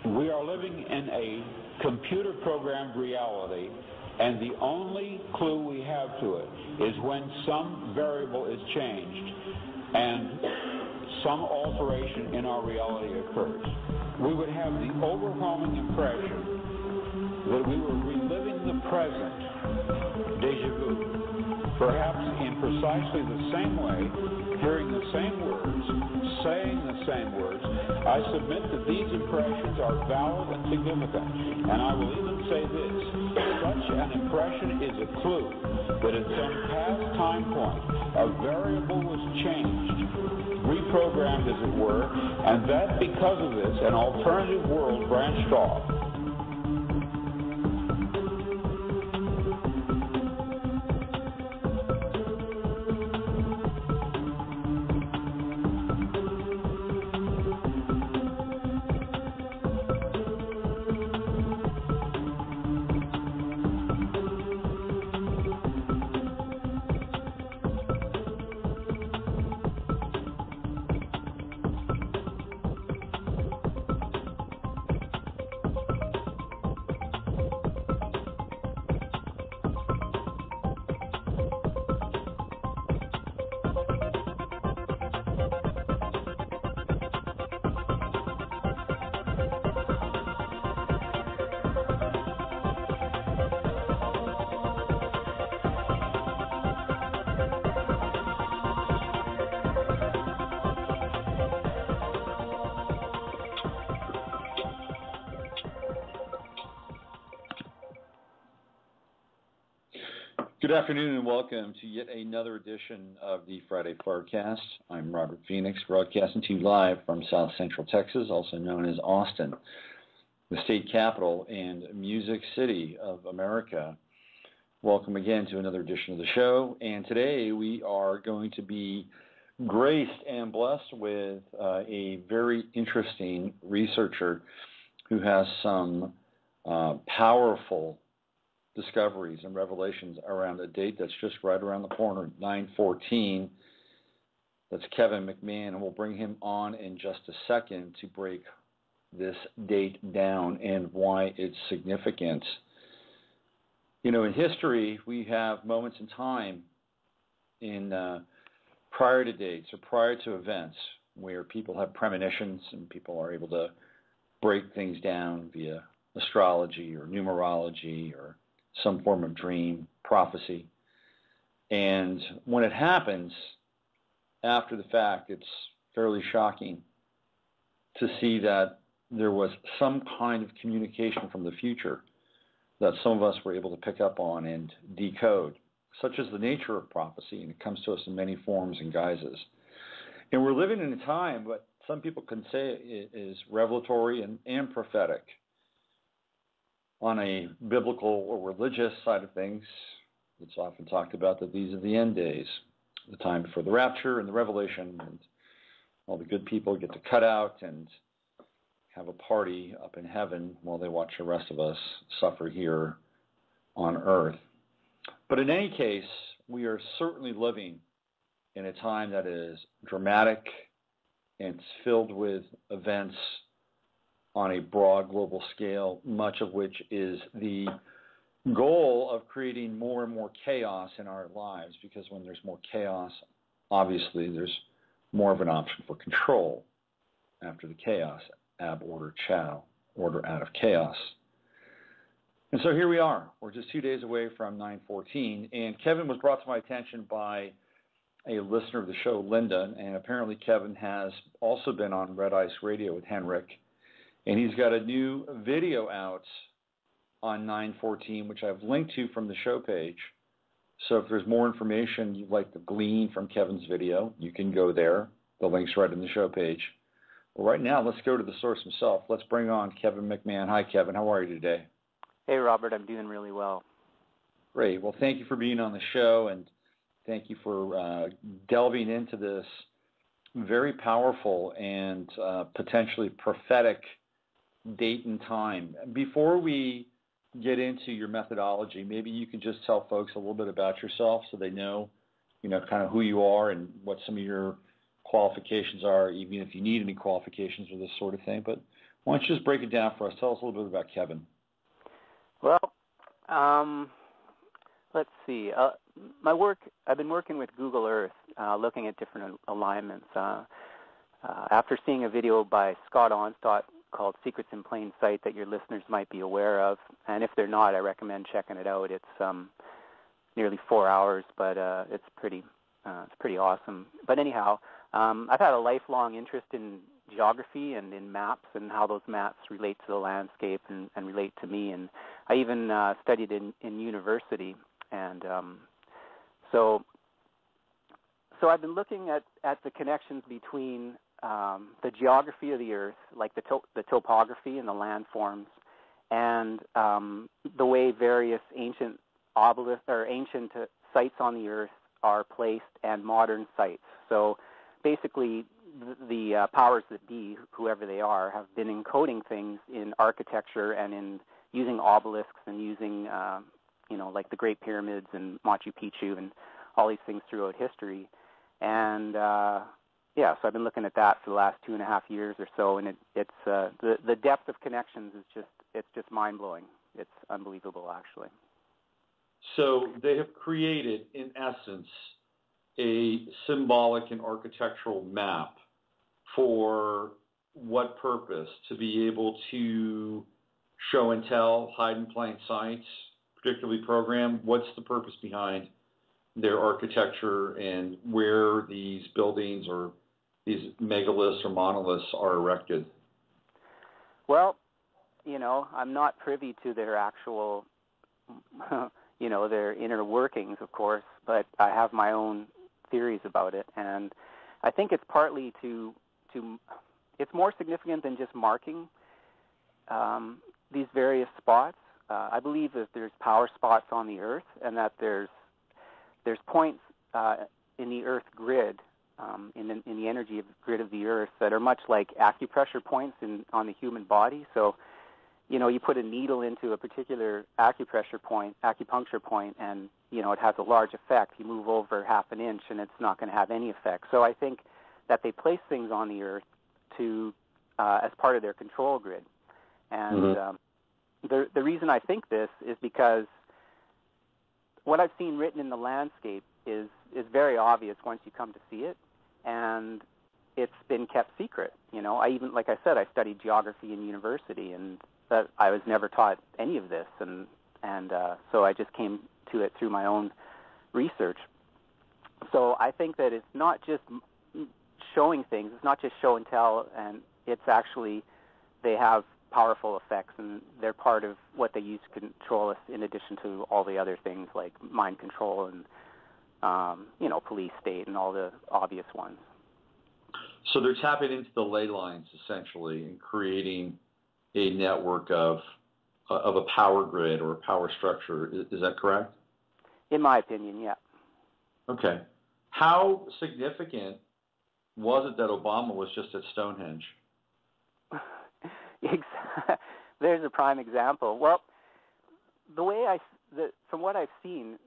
We are living in a computer-programmed reality, and the only clue we have to it is when some variable is changed and some alteration in our reality occurs. We would have the overwhelming impression that we were reliving the present, déjà vu, perhaps in precisely the same way, hearing the same words, saying the same words. I submit that these impressions are valid and significant, and I will even say this: such an impression is a clue that at some past time point a variable was changed, reprogrammed as it were, and that because of this an alternative world branched off. Good afternoon and welcome to yet another edition of the Friday FARCast. I'm Robert Phoenix, broadcasting to you live from South Central Texas, also known as Austin, the state capital and music city of America. Welcome again to another edition of the show, and today we are going to be graced and blessed with a very interesting researcher who has some powerful discoveries and revelations around a date that's just right around the corner, 9/14. That's Kevin McMahon, and we'll bring him on in just a second to break this date down and why it's significant. You know, in history, we have moments in time in prior to dates or prior to events where people have premonitions and people are able to break things down via astrology or numerology or some form of dream, prophecy. And when it happens, after the fact, it's fairly shocking to see that there was some kind of communication from the future that some of us were able to pick up on and decode, such as the nature of prophecy, and it comes to us in many forms and guises. And we're living in a time what some people can say is revelatory and prophetic. On a biblical or religious side of things, it's often talked about that these are the end days, the time before the rapture and the revelation, and all the good people get to cut out and have a party up in heaven while they watch the rest of us suffer here on earth. But in any case, we are certainly living in a time that is dramatic and it's filled with events on a broad global scale, much of which is the goal of creating more and more chaos in our lives, because when there's more chaos, obviously there's more of an option for control. After the chaos, ab order chow, order out of chaos. And so here we are. We're just 2 days away from 9/14, and Kevin was brought to my attention by a listener of the show, Linda, and apparently Kevin has also been on Red Ice Radio with Henrik. And he's got a new video out on 9/14, which I've linked to from the show page. So if there's more information you'd like to glean from Kevin's video, you can go there. The link's right in the show page. But right now, let's go to the source himself. Let's bring on Kevin McMahon. Hi, Kevin. How are you today? Hey, Robert. I'm doing really well. Great. Well, thank you for being on the show, and thank you for delving into this very powerful and potentially prophetic date and time. Before we get into your methodology, maybe you can just tell folks a little bit about yourself so they know, kind of who you are and what some of your qualifications are, even if you need any qualifications for this sort of thing. But why don't you just break it down for us? Tell us a little bit about Kevin. Well, let's see. I've been working with Google Earth, looking at different alignments. After seeing a video by Scott Onstott called Secrets in Plain Sight that your listeners might be aware of, and if they're not, I recommend checking it out. It's nearly 4 hours, but it's pretty awesome. But anyhow, I've had a lifelong interest in geography and in maps and how those maps relate to the landscape and relate to me. And I even studied in university. And so I've been looking at the connections between the geography of the Earth, like the topography and the landforms, and the way various ancient obelisks or ancient sites on the Earth are placed and modern sites. So basically, the powers that be, whoever they are, have been encoding things in architecture and in using obelisks and using, like the Great Pyramids and Machu Picchu and all these things throughout history. And so I've been looking at that for the last 2.5 years or so, and it's the depth of connections is just mind blowing. It's unbelievable, actually. So they have created, in essence, a symbolic and architectural map for what purpose? To be able to show and tell, hide in plain sight, particularly program. What's the purpose behind their architecture and where these buildings or these megaliths or monoliths are erected? Well, I'm not privy to their actual, their inner workings, of course, but I have my own theories about it. And I think it's partly it's more significant than just marking these various spots. I believe that there's power spots on the Earth, and that there's points in the Earth grid, in the energy grid of the Earth, that are much like acupressure points on the human body. So, you put a needle into a particular acupuncture point, and it has a large effect. You move over half an inch, and it's not going to have any effect. So I think that they place things on the Earth as part of their control grid. And the reason I think this is because what I've seen written in the landscape is very obvious once you come to see it, and it's been kept secret. Like I said, I studied geography in university, and that I was never taught any of this, and so I just came to it through my own research. So I think that it's not just showing things, it's not just show and tell, and it's actually, they have powerful effects, and they're part of what they use to control us, in addition to all the other things like mind control and police state and all the obvious ones. So they're tapping into the ley lines, essentially, and creating a network of a power grid or a power structure. Is that correct? In my opinion, yeah. Okay. How significant was it that Obama was just at Stonehenge? There's a prime example. Well, from what I've seen,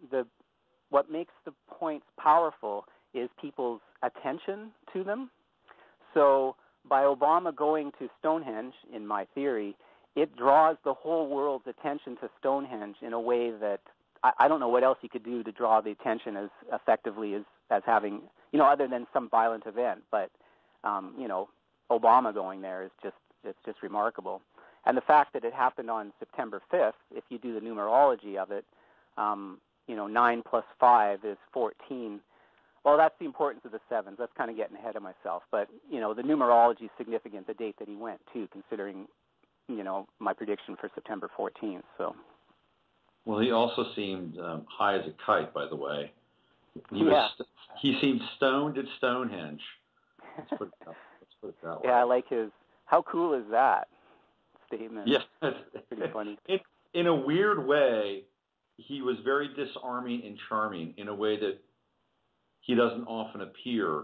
what makes the points powerful is people's attention to them. So by Obama going to Stonehenge, in my theory, it draws the whole world's attention to Stonehenge in a way that I don't know what else you could do to draw the attention as effectively as having, other than some violent event. But, Obama going there is just remarkable. And the fact that it happened on September 5th, if you do the numerology of it, 9 plus 5 is 14. Well, that's the importance of the sevens. That's kind of getting ahead of myself. But, the numerology is significant, the date that he went to, considering, my prediction for September 14th. So. Well, he also seemed high as a kite, by the way. He seemed stoned at Stonehenge. Let's put it that way. Yeah, I like his, how cool is that statement? Yeah. It's pretty funny. In a weird way, he was very disarming and charming in a way that he doesn't often appear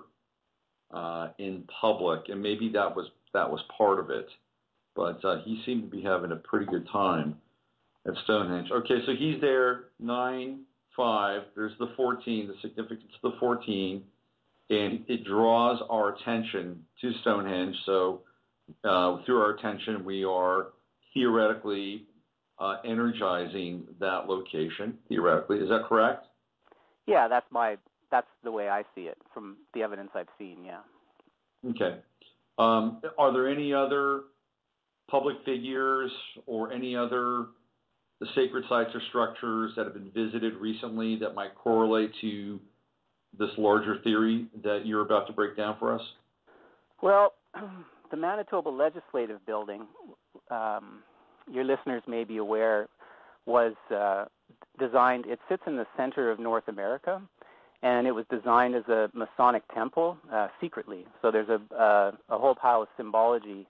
in public, and maybe that was part of it. But he seemed to be having a pretty good time at Stonehenge. Okay, so he's there, 9, 5. There's the 14, the significance of the 14. and it draws our attention to Stonehenge. So through our attention, we are theoretically energizing that location, theoretically. Is that correct? Yeah, that's the way I see it from the evidence I've seen, yeah. Okay. Are there any other public figures or any other sacred sites or structures that have been visited recently that might correlate to this larger theory that you're about to break down for us? Well, the Manitoba Legislative Building, your listeners may be aware, was designed, it sits in the center of North America, and it was designed as a Masonic temple secretly. So there's a whole pile of symbology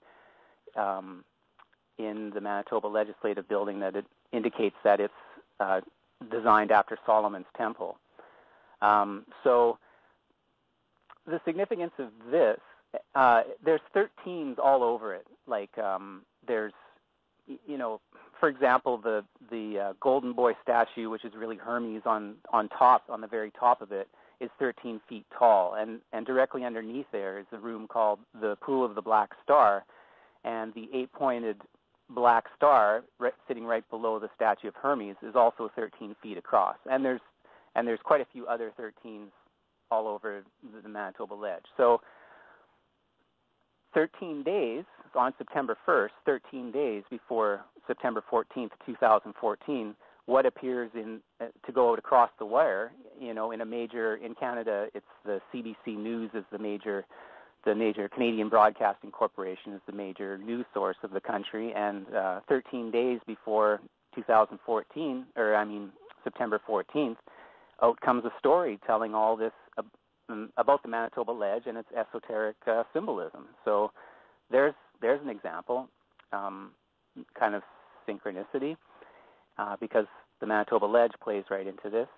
in the Manitoba Legislative Building that it indicates that it's designed after Solomon's temple. So the significance of this, there's 13s all over it. Like there's, for example, the Golden Boy statue, which is really Hermes on top, on the very top of it, is 13 feet tall. And directly underneath there is a room called the Pool of the Black Star, and the 8-pointed black star sitting right below the statue of Hermes is also 13 feet across. And there's quite a few other 13s all over the Manitoba Ledge. So 13 days, on September 1st, 13 days before September 14th, 2014, what appears to go out across the wire, in a major, in Canada, it's the CBC News is the major Canadian Broadcasting Corporation is the major news source of the country, and 13 days before September 14th, out comes a story telling all this about the Manitoba Ledge and its esoteric symbolism. So there's an example, kind of synchronicity, because the Manitoba Ledge plays right into this.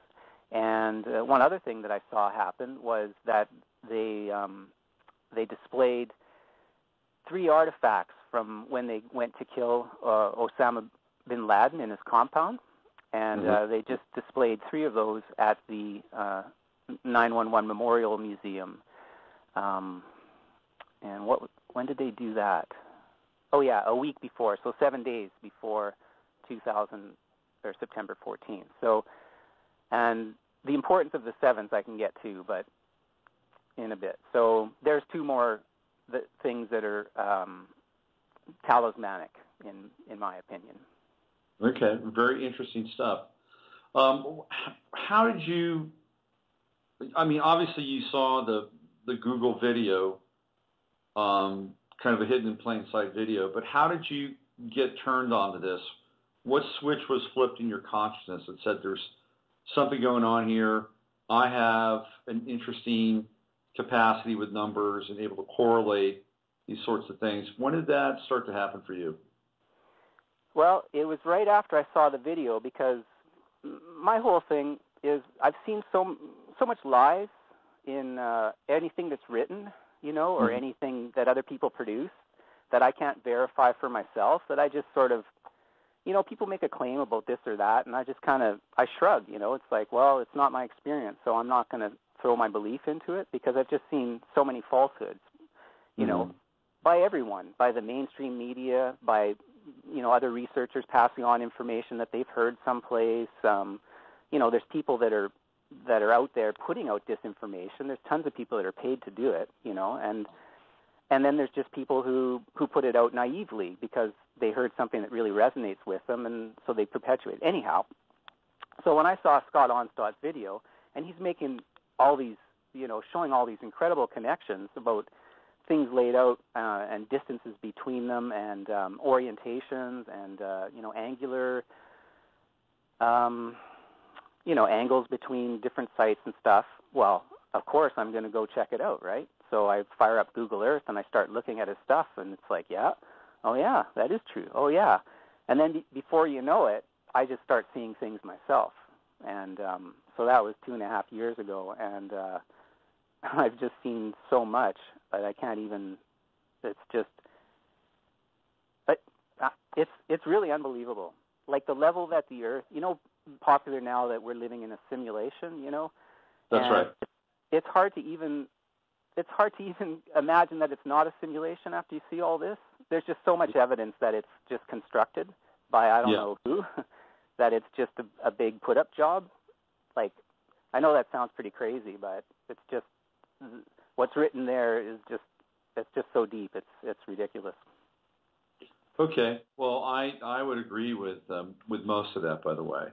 And one other thing that I saw happen was that they displayed 3 artifacts from when they went to kill Osama bin Laden in his compound, and they just displayed 3 of those at the 9/11 Memorial Museum. And when did they do that? Oh yeah, a week before, so 7 days before September 14th. So, and the importance of the 7s I can get to, but in a bit. So there's 2 more things that are talismanic, in my opinion. Okay, very interesting stuff. How did you? I mean, obviously you saw the Google video, kind of a hidden in plain sight video. But how did you get turned on to this? What switch was flipped in your consciousness that said there's something going on here? I have an interesting capacity with numbers and able to correlate these sorts of things. When did that start to happen for you? Well, it was right after I saw the video, because my whole thing is I've seen so much lies in anything that's written, or anything that other people produce that I can't verify for myself, that I just sort of, people make a claim about this or that, and I just I shrug, it's like, well, it's not my experience, so I'm not going to throw my belief into it, because I've just seen so many falsehoods, by everyone, by the mainstream media, by, other researchers passing on information that they've heard someplace. There's people that are out there putting out disinformation. There's tons of people that are paid to do it, and then there's just people who put it out naively because they heard something that really resonates with them, and so they perpetuate. Anyhow, so when I saw Scott Onstott's video, and he's making all these, showing all these incredible connections about things laid out and distances between them, and orientations, and angular, angles between different sites and stuff. Well, of course, I'm going to go check it out, right? So I fire up Google Earth and I start looking at his stuff, and it's like, yeah, oh yeah, that is true. Oh yeah, and then before you know it, I just start seeing things myself, and so that was 2.5 years ago, and I've just seen so much that I can't even. It's just, it's really unbelievable. Like the level that the Earth, popular now that we're living in a simulation, That's right. It's hard to even it's hard to even imagine that it's not a simulation after you see all this. There's just so much evidence that it's just constructed by I don't know who, that it's just a big put-up job. Like, I know that sounds pretty crazy, but it's just what's written there is just so deep. It's ridiculous. Okay. Well, I would agree with most of that, by the way.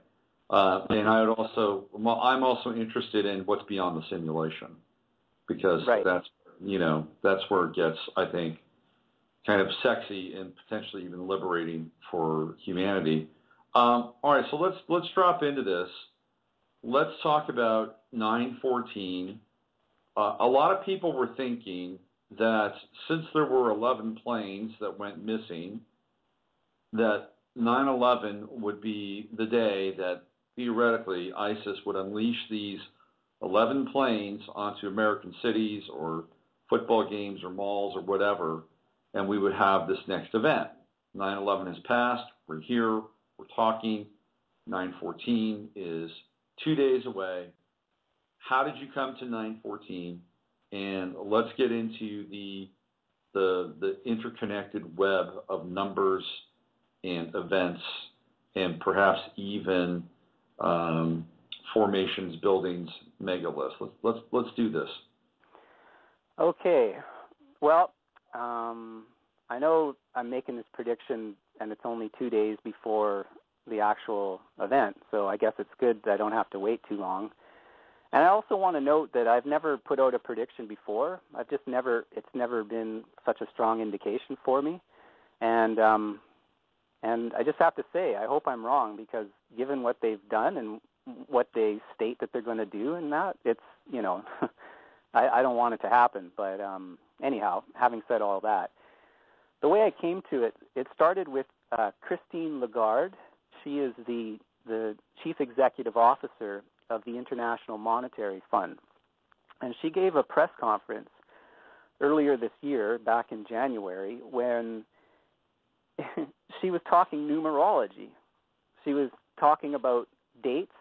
And I would also, I'm also interested in what's beyond the simulation, because that's where it gets, I think, kind of sexy and potentially even liberating for humanity. All right, so let's drop into this. Let's talk about 9/14. A lot of people were thinking that since there were 11 planes that went missing, that 9/11 would be the day that theoretically ISIS would unleash these 11 planes onto American cities or football games or malls or whatever, and we would have this next event. 9/11 has passed. We're here. We're talking. 9/14 is 2 days away. How did you come to 9/14? And let's get into the interconnected web of numbers and events, and perhaps even formations, buildings, megaliths. Let's do this. Okay. Well, I know I'm making this prediction, and it's only 2 days before the actual event, so I guess it's good that I don't have to wait too long. And I also want to note that I've never put out a prediction before. It's never been such a strong indication for me. And I just have to say, I hope I'm wrong, because given what they've done and what they state that they're going to do in that, it's, I don't want it to happen. But anyhow, having said all that, the way I came to it, it started with Christine Lagarde. She is the chief executive officer of the International Monetary Fund. And she gave a press conference earlier this year, back in January, when she was talking numerology. She was talking about dates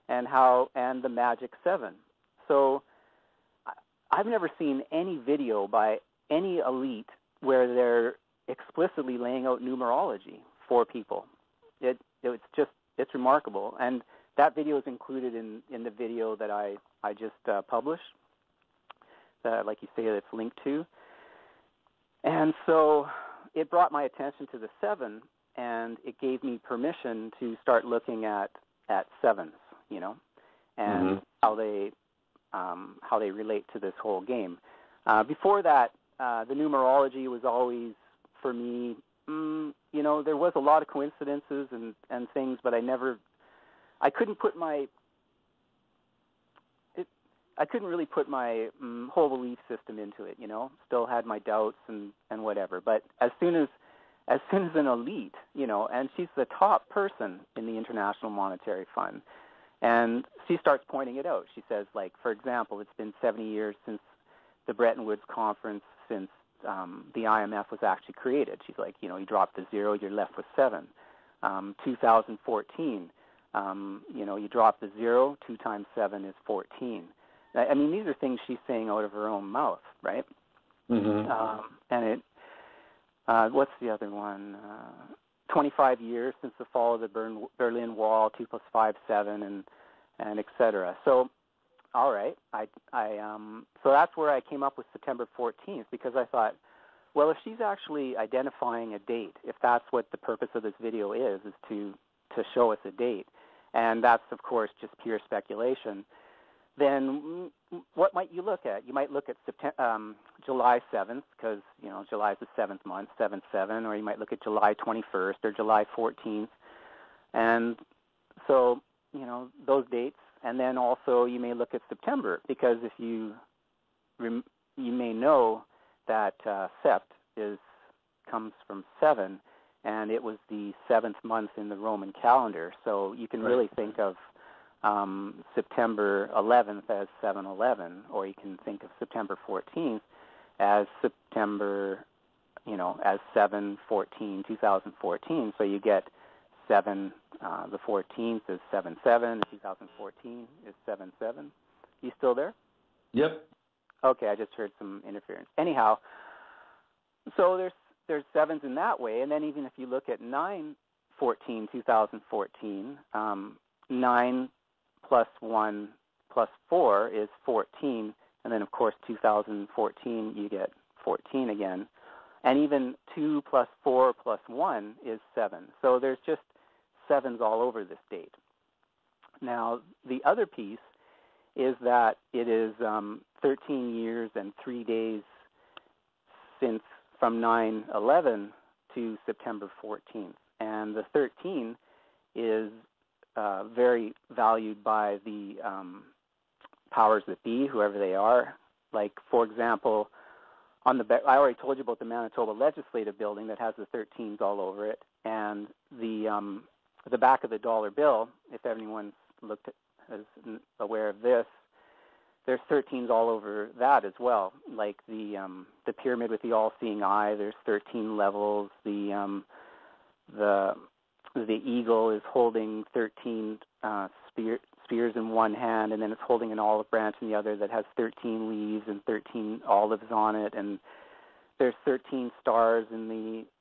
and the Magic 7. So I've never seen any video by any elite where they're explicitly laying out numerology for people. It's remarkable. And that video is included in the video that I just published, like you say, that's linked to. And so it brought my attention to the 7, and it gave me permission to start looking at sevens, and how they relate to this whole game. Before that, the numerology was always, for me, there was a lot of coincidences and things, but I couldn't really put my whole belief system into it, Still had my doubts and whatever. But as soon as an elite, and she's the top person in the International Monetary Fund, and she starts pointing it out. She says, like, for example, it's been 70 years since the Bretton Woods Conference, since the IMF was actually created. She's like, you drop the 0, you're left with 7. 2014. You drop the 0, 2 times 7 is 14. I mean, these are things she's saying out of her own mouth, right? And what's the other one? 25 years since the fall of the Berlin Wall, 2 + 5, 7, and et cetera. So, all right, so that's where I came up with September 14th, because I thought, well, if she's actually identifying a date, if that's what the purpose of this video is to show us a date, and that's, of course, just pure speculation, then what might you look at? You might look at July 7th, because, July is the 7th month, 7/7, or you might look at July 21st or July 14th. And so, those dates. And then also you may look at September, because if you may know that Sept comes from 7, and it was the 7th month in the Roman calendar. So you can really think of September 11th as 7/11, or you can think of September 14th as September, as 7/14, 2014. So you get 7, the 14th is 7/7, 2014 is 7/7. You still there? Yep. Okay, I just heard some interference. Anyhow, so there's sevens in that way, and then even if you look at 9/14/2014, 9 plus 1 plus 4 is 14, and then of course 2014 you get 14 again, and even 2 plus 4 plus 1 is 7. So there's just sevens all over this date. Now the other piece is that it is 13 years and 3 days since from 9/11 to September 14th. And the 13 is very valued by the powers that be, whoever they are. Like, for example, I already told you about the Manitoba Legislative Building that has the 13s all over it. And the back of the dollar bill, if anyone's is aware of this, there's 13s all over that as well. Like the pyramid with the all-seeing eye, there's 13 levels. The eagle is holding 13 spears in one hand, and then it's holding an olive branch in the other that has 13 leaves and 13 olives on it. And there's 13 stars in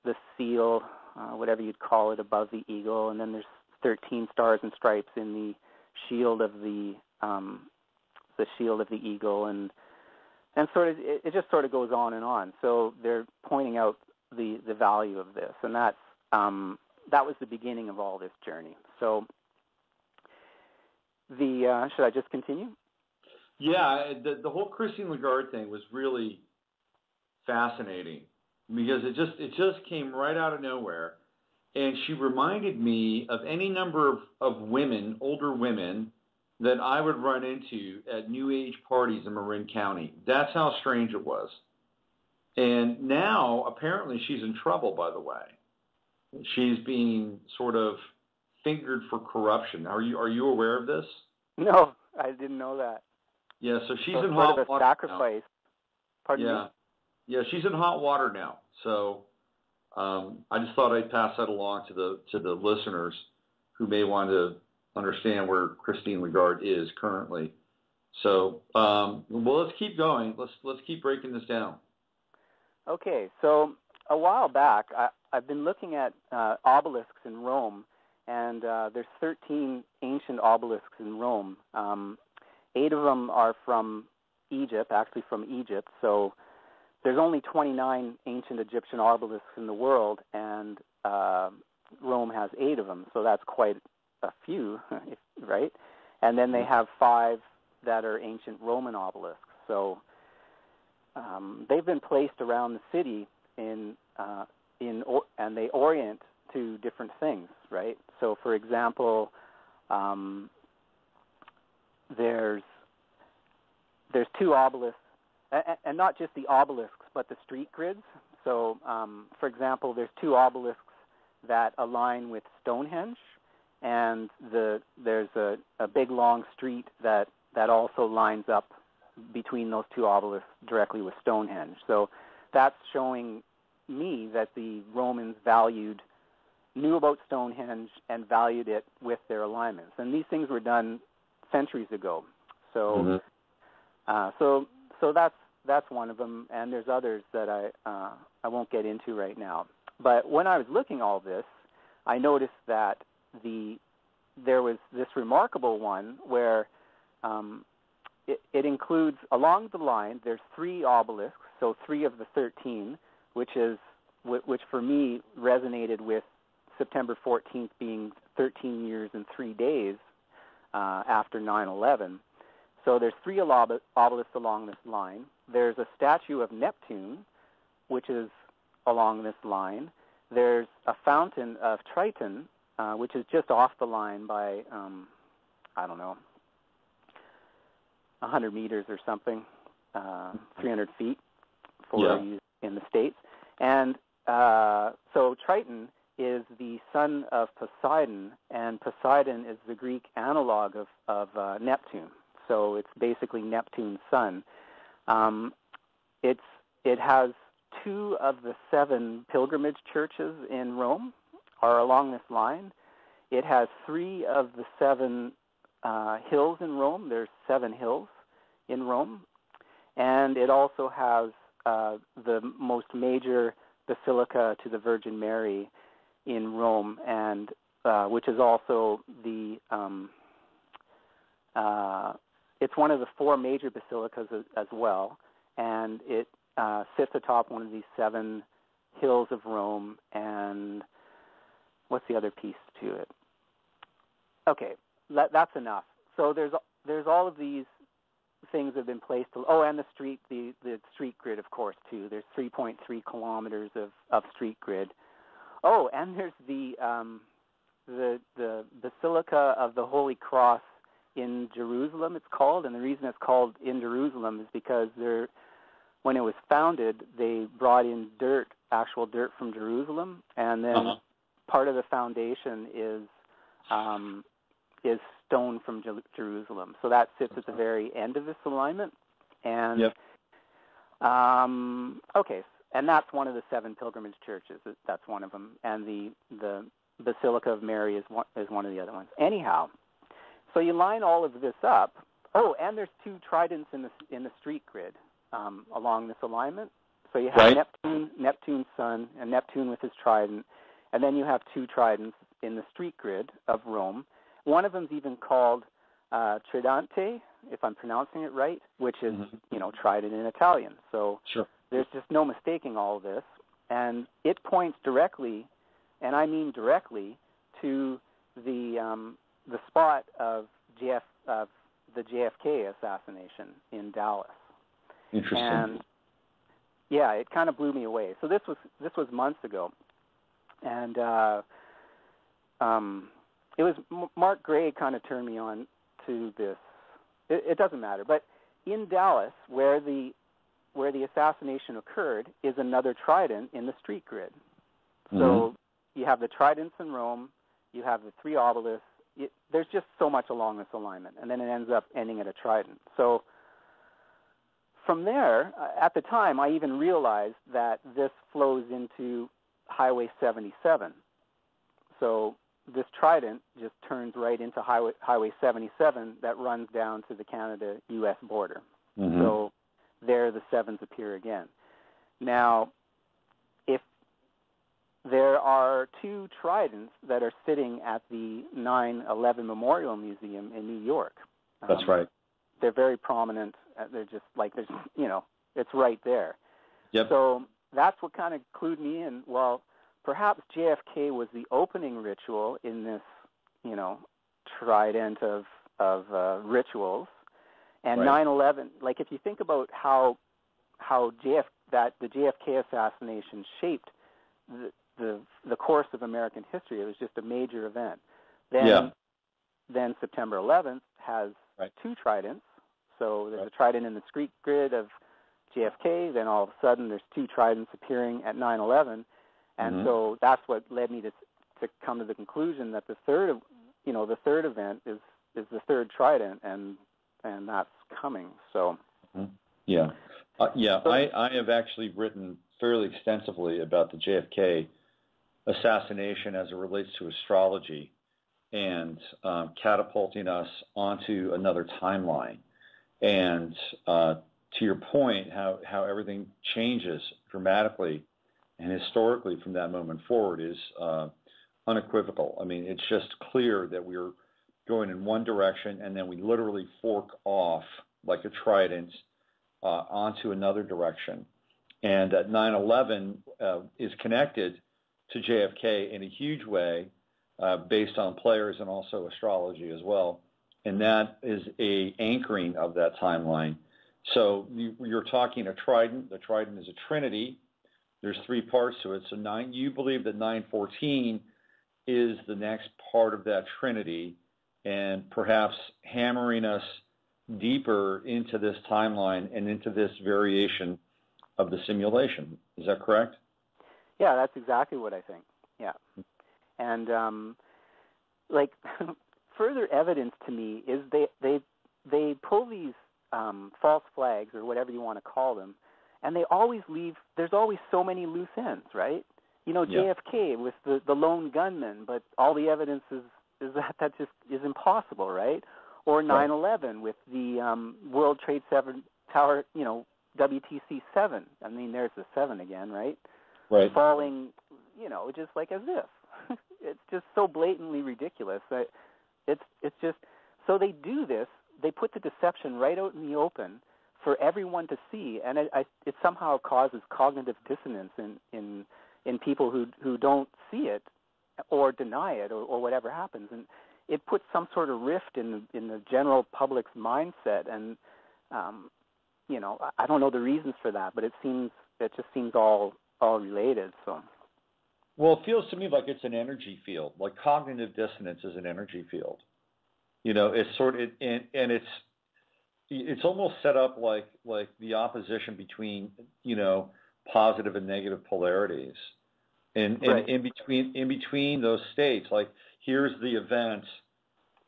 the seal, whatever you'd call it, above the eagle, and then there's 13 stars and stripes in the shield of the eagle, and sort of it just sort of goes on and on. So they're pointing out the value of this, and that was the beginning of all this journey. So should I just continue? Yeah, the whole Christine Lagarde thing was really fascinating because it just came right out of nowhere, and she reminded me of any number of women, older women, that I would run into at New Age parties in Marin County. That's how strange it was. And now, apparently, she's in trouble, by the way. She's being sort of fingered for corruption. Are you aware of this? No, I didn't know that. Yeah, so she's in hot water sacrifice. Now. Pardon me? Yeah, she's in hot water now. So I just thought I'd pass that along to the listeners who may want to understand where Christine Lagarde is currently. So, well, let's keep going. Let's keep breaking this down. Okay, so a while back, I've been looking at obelisks in Rome, and there's 13 ancient obelisks in Rome. 8 of them are from Egypt, actually from Egypt. So there's only 29 ancient Egyptian obelisks in the world, and Rome has 8 of them. So that's quite a few, right? And then they have 5 that are ancient Roman obelisks. So they've been placed around the city and they orient to different things, right? So, for example, there's 2 obelisks, and not just the obelisks, but the street grids. So, for example, there's 2 obelisks that align with Stonehenge, and there's a big long street that also lines up between those 2 obelisks directly with Stonehenge. So that's showing me that the Romans knew about Stonehenge and valued it with their alignments. And these things were done centuries ago. So so that's one of them, and there's others that I won't get into right now. But when I was looking all this, I noticed that there was this remarkable one where it includes, along the line, there's 3 obelisks, so 3 of the 13, which for me resonated with September 14th being 13 years and 3 days after 9/11. So there's 3 obelisks along this line. There's a statue of Neptune, which is along this line. There's a fountain of Triton, which is just off the line by, 100 meters or something, 300 feet for use in the States. And so Triton is the son of Poseidon, and Poseidon is the Greek analog of Neptune. So it's basically Neptune's son. It has 2 of the 7 pilgrimage churches in Rome are along this line. It has 3 of the 7 hills in Rome. There's 7 hills in Rome. And it also has the most major basilica to the Virgin Mary in Rome, and which is also the it's one of the 4 major basilicas as well, and it sits atop one of these 7 hills of Rome. And what's the other piece to it? Okay, that's enough. So there's all of these things that have been placed. And the street grid, of course, too. There's 3.3 kilometers of street grid. Oh, and there's the Basilica of the Holy Cross in Jerusalem, it's called. And the reason it's called in Jerusalem is because when it was founded, they brought in actual dirt from Jerusalem, and then part of the foundation is stone from Jerusalem. So that sits at the very end of this alignment. And okay, and that's one of the 7 pilgrimage churches. That's one of them, and the Basilica of Mary is one of the other ones. Anyhow, so you line all of this up. Oh, and there's 2 tridents in the street grid along this alignment. So you have Neptune's sun, and Neptune with his trident, and then you have 2 tridents in the street grid of Rome. One of them is even called Tridente, if I'm pronouncing it right, which is, trident in Italian. So there's just no mistaking all of this. And it points directly, and I mean directly, to the spot of the JFK assassination in Dallas. Interesting. And yeah, it kind of blew me away. So this was months ago, and it was Mark Gray kind of turned me on to this. It doesn't matter, but in Dallas, where the assassination occurred, is another trident in the street grid. So you have the tridents in Rome, you have the 3 obelisks. There's just so much along this alignment, and then it ends up ending at a trident. So from there, at the time, I even realized that this flows into Highway 77. So this trident just turns right into Highway 77 that runs down to the Canada-U.S. border. So there the 7s appear again. Now, if there are 2 tridents that are sitting at the 9/11 Memorial Museum in New York. That's right. They're very prominent. They're just it's right there. Yep. So that's what kind of clued me in. Well, perhaps JFK was the opening ritual in this, trident of rituals, and 9/11. Like if you think about how the JFK assassination shaped the course of American history, it was just a major event. Then September 11th has 2 tridents. So there's a trident in the street grid of JFK. Then all of a sudden there's 2 tridents appearing at 9/11. And so that's what led me to come to the conclusion that the third event is the 3rd trident, and that's coming. So I have actually written fairly extensively about the JFK assassination as it relates to astrology and catapulting us onto another timeline. And to your point, how everything changes dramatically and historically from that moment forward is unequivocal. I mean, it's just clear that we're going in one direction, and then we literally fork off like a trident onto another direction. And 9/11 is connected to JFK in a huge way based on players and also astrology as well. And that is a anchoring of that timeline. So you're talking a trident. The trident is a trinity. There's 3 parts to it. So you believe that 9/14 is the next part of that trinity, and perhaps hammering us deeper into this timeline and into this variation of the simulation. Is that correct? Yeah, that's exactly what I think. Yeah. And further evidence to me is they pull these false flags, or whatever you want to call them, and they always there's always so many loose ends, right? JFK with the lone gunman, but all the evidence is that just is impossible, right? Or 9/11 with the World Trade tower, WTC 7. I mean, there's the 7 again, right? Right. Falling, just like as if. It's just so blatantly ridiculous that it's just, so they do this, they put the deception right out in the open for everyone to see, and it somehow causes cognitive dissonance in people who don't see it or deny it or whatever happens, and it puts some sort of rift in the general public's mindset, and I don't know the reasons for that, but it just seems all related. So, well, it feels to me like it's an energy field. Like cognitive dissonance is an energy field. It's sort of, and it's almost set up like the opposition between positive and negative polarities, and right. in between those states, like here's the event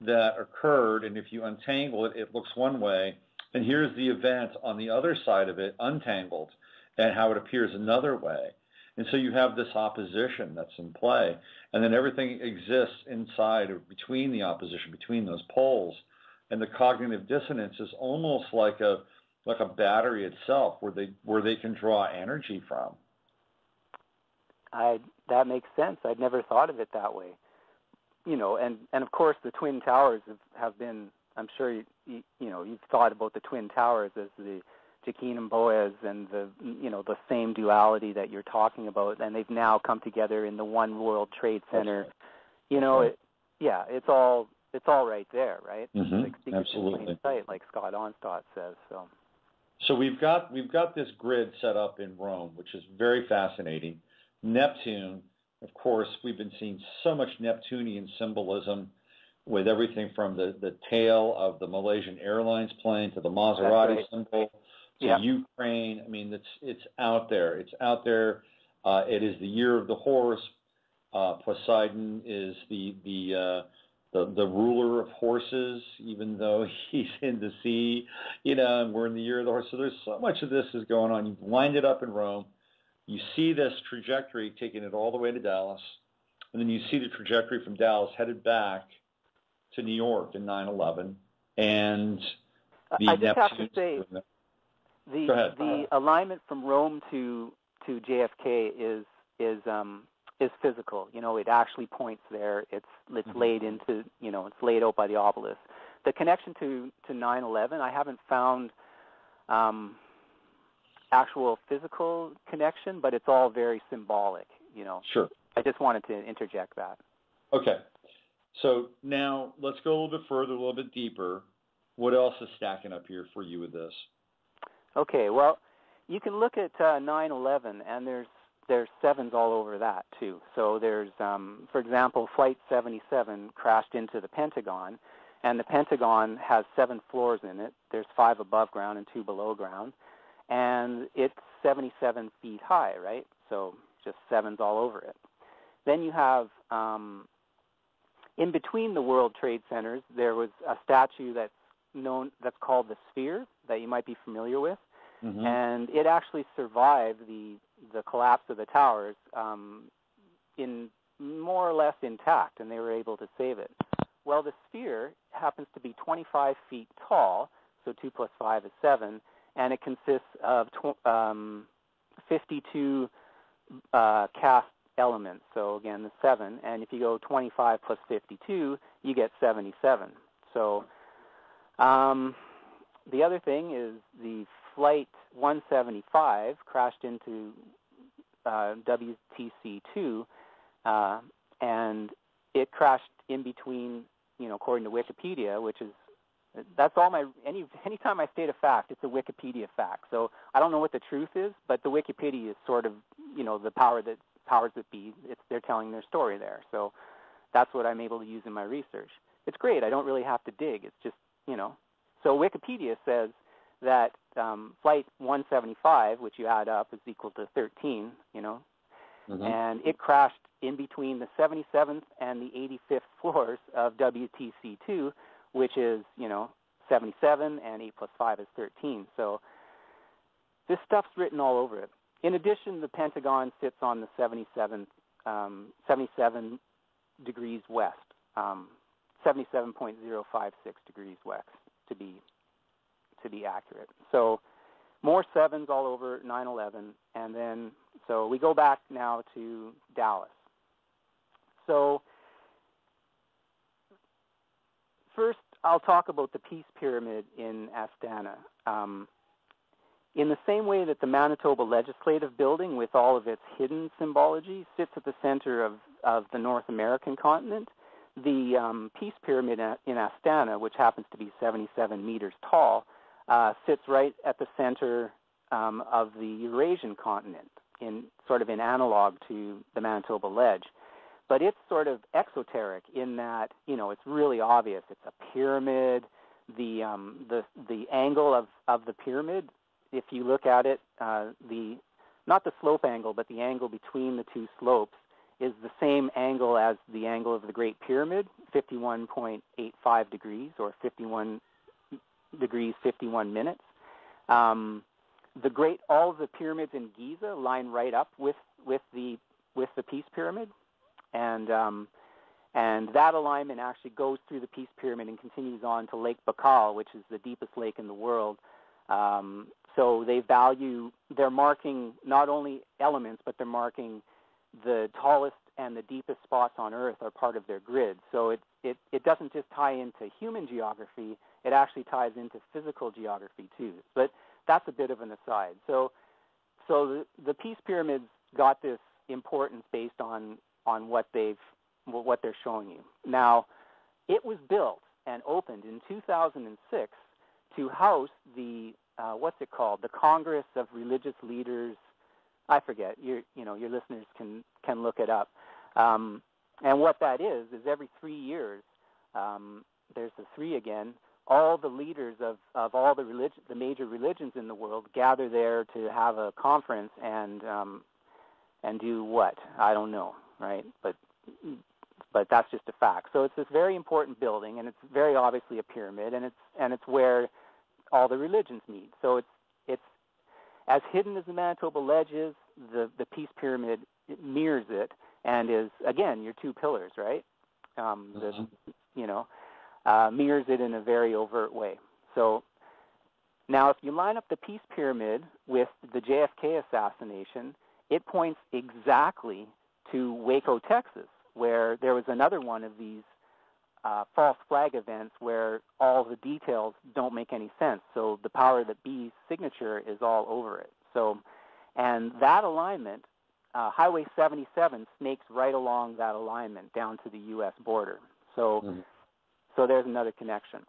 that occurred, and if you untangle it, it looks one way, and here's the event on the other side of it, untangled, and how it appears another way. And so you have this opposition that's in play, and then everything exists inside or between the opposition, between those poles, and the cognitive dissonance is almost like a battery itself, where they can draw energy from. That makes sense. I'd never thought of it that way. And of course the Twin Towers have been. I'm sure you've thought about the Twin Towers as the Jakin and Boaz and the same duality that you're talking about, and they've now come together in the one World Trade Center. Right. It's all right there, right? Mm-hmm. Like secrets in Absolutely. plain sight, like Scott Onstott says. So we've got this grid set up in Rome, which is very fascinating. Neptune, of course, we've been seeing so much Neptunian symbolism with everything from the tail of the Malaysian Airlines plane to the Maserati symbol to Ukraine. I mean, it's out there. It's out there. It is the year of the horse. Poseidon is the ruler of horses, even though he's in the sea, and we're in the year of the horse. So there's so much of this is going on. You've lined it up in Rome. You see this trajectory taking it all the way to Dallas, and then you see the trajectory from Dallas headed back to New York in 9/11, and I just have to say the alignment from Rome to JFK is physical. It actually points there. It's laid into it's laid out by the obelisk. The connection to 9/11, I haven't found actual physical connection, but it's all very symbolic. Sure. I just wanted to interject that. Okay. So now let's go a little bit further, a little bit deeper. What else is stacking up here for you with this? Okay, well, you can look at 9/11, and there's sevens all over that too. So there's, for example, Flight 77 crashed into the Pentagon, and the Pentagon has 7 floors in it. There's 5 above ground and 2 below ground, and it's 77 feet high, right? So just sevens all over it. Then you have, in between the World Trade Centers, there was a statue that's called the Sphere, that you might be familiar with. Mm-hmm. And it actually survived the collapse of the towers in more or less intact, and they were able to save it. Well, the Sphere happens to be 25 feet tall, so 2 plus 5 is 7, and it consists of 52 cast elements, so again, the 7, and if you go 25 plus 52, you get 77. So the other thing is the Flight 175 crashed into WTC-2, and it crashed in between, according to Wikipedia, which is, that's all anytime I state a fact, it's a Wikipedia fact. So I don't know what the truth is, but the Wikipedia is sort of, the powers that be, they're telling their story there. So that's what I'm able to use in my research. It's great. I don't really have to dig. It's just, So Wikipedia says that Flight 175, which you add up, is equal to 13, mm-hmm. and it crashed in between the 77th and the 85th floors of WTC-2, which is, 77, and 8 plus 5 is 13. So this stuff's written all over it. In addition, the Pentagon sits on the 77 degrees west, 77.056 degrees west, to be to be accurate. So more 7s all over 9/11, and then so we go back now to Dallas. So first, I'll talk about the Peace Pyramid in Astana. In the same way that the Manitoba Legislative Building, with all of its hidden symbology, sits at the center of the North American continent, the Peace Pyramid in Astana, which happens to be 77 meters tall, sits right at the center of the Eurasian continent, in analog to the Manitoba Ledge. But it's sort of exoteric in that, it's really obvious. It's a pyramid. The angle of the pyramid, if you look at it, not the slope angle, but the angle between the two slopes, is the same angle as the angle of the Great Pyramid, 51.85 degrees, or 51 degrees 51 minutes. All of the pyramids in Giza line right up with the Peace Pyramid, and that alignment actually goes through the Peace Pyramid and continues on to Lake Baikal, which is the deepest lake in the world. So they're marking not only elements, but they're marking the tallest and the deepest spots on Earth are part of their grid. So it doesn't just tie into human geography, it actually ties into physical geography too. But that's a bit of an aside. So the Peace Pyramids got this importance based on what they're showing you. Now, it was built and opened in 2006 to house the what's it called? The Congress of Religious Leaders. I forget. Your listeners can look it up. And what that is every 3 years, there's the 3 again. All the leaders of all the major religions in the world gather there to have a conference and do what? I don't know, right? But that's just a fact. So it's this very important building, and it's very obviously a pyramid, and it's where all the religions meet. So it's as hidden as the Manitoba Ledge is, the Peace Pyramid mirrors it, and is again your 2 pillars, right? Mirrors it in a very overt way. So now, if you line up the Peace Pyramid with the JFK assassination, it points exactly to Waco, Texas, where there was another one of these false flag events where all the details don't make any sense. So the power that B's signature is all over it. So, and that alignment, Highway 77 snakes right along that alignment down to the U.S. border. So, so there's another connection.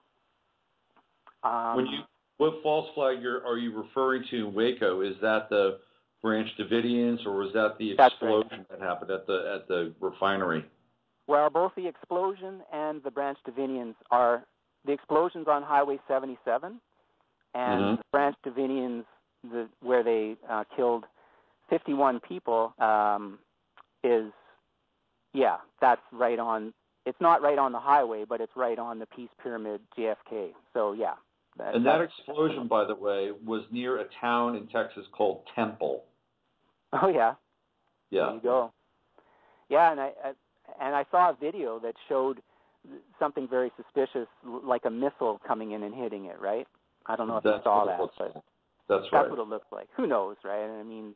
What false flag are you referring to in Waco? Is that the Branch Davidians, or was that the explosion that happened at the refinery? Well, both the explosion and the Branch Davidians are the explosions on Highway 77, and the Branch Davidians, where they killed 51 people, that's right on. It's not right on the highway, but it's right on the Peace Pyramid, JFK. So yeah. That explosion, by the way, was near a town in Texas called Temple. Oh yeah. Yeah. There you go. Yeah, and I saw a video that showed something very suspicious, like a missile coming in and hitting it, right? I don't know if you saw that, but that's right. That's what it looks like. Who knows, right? I mean,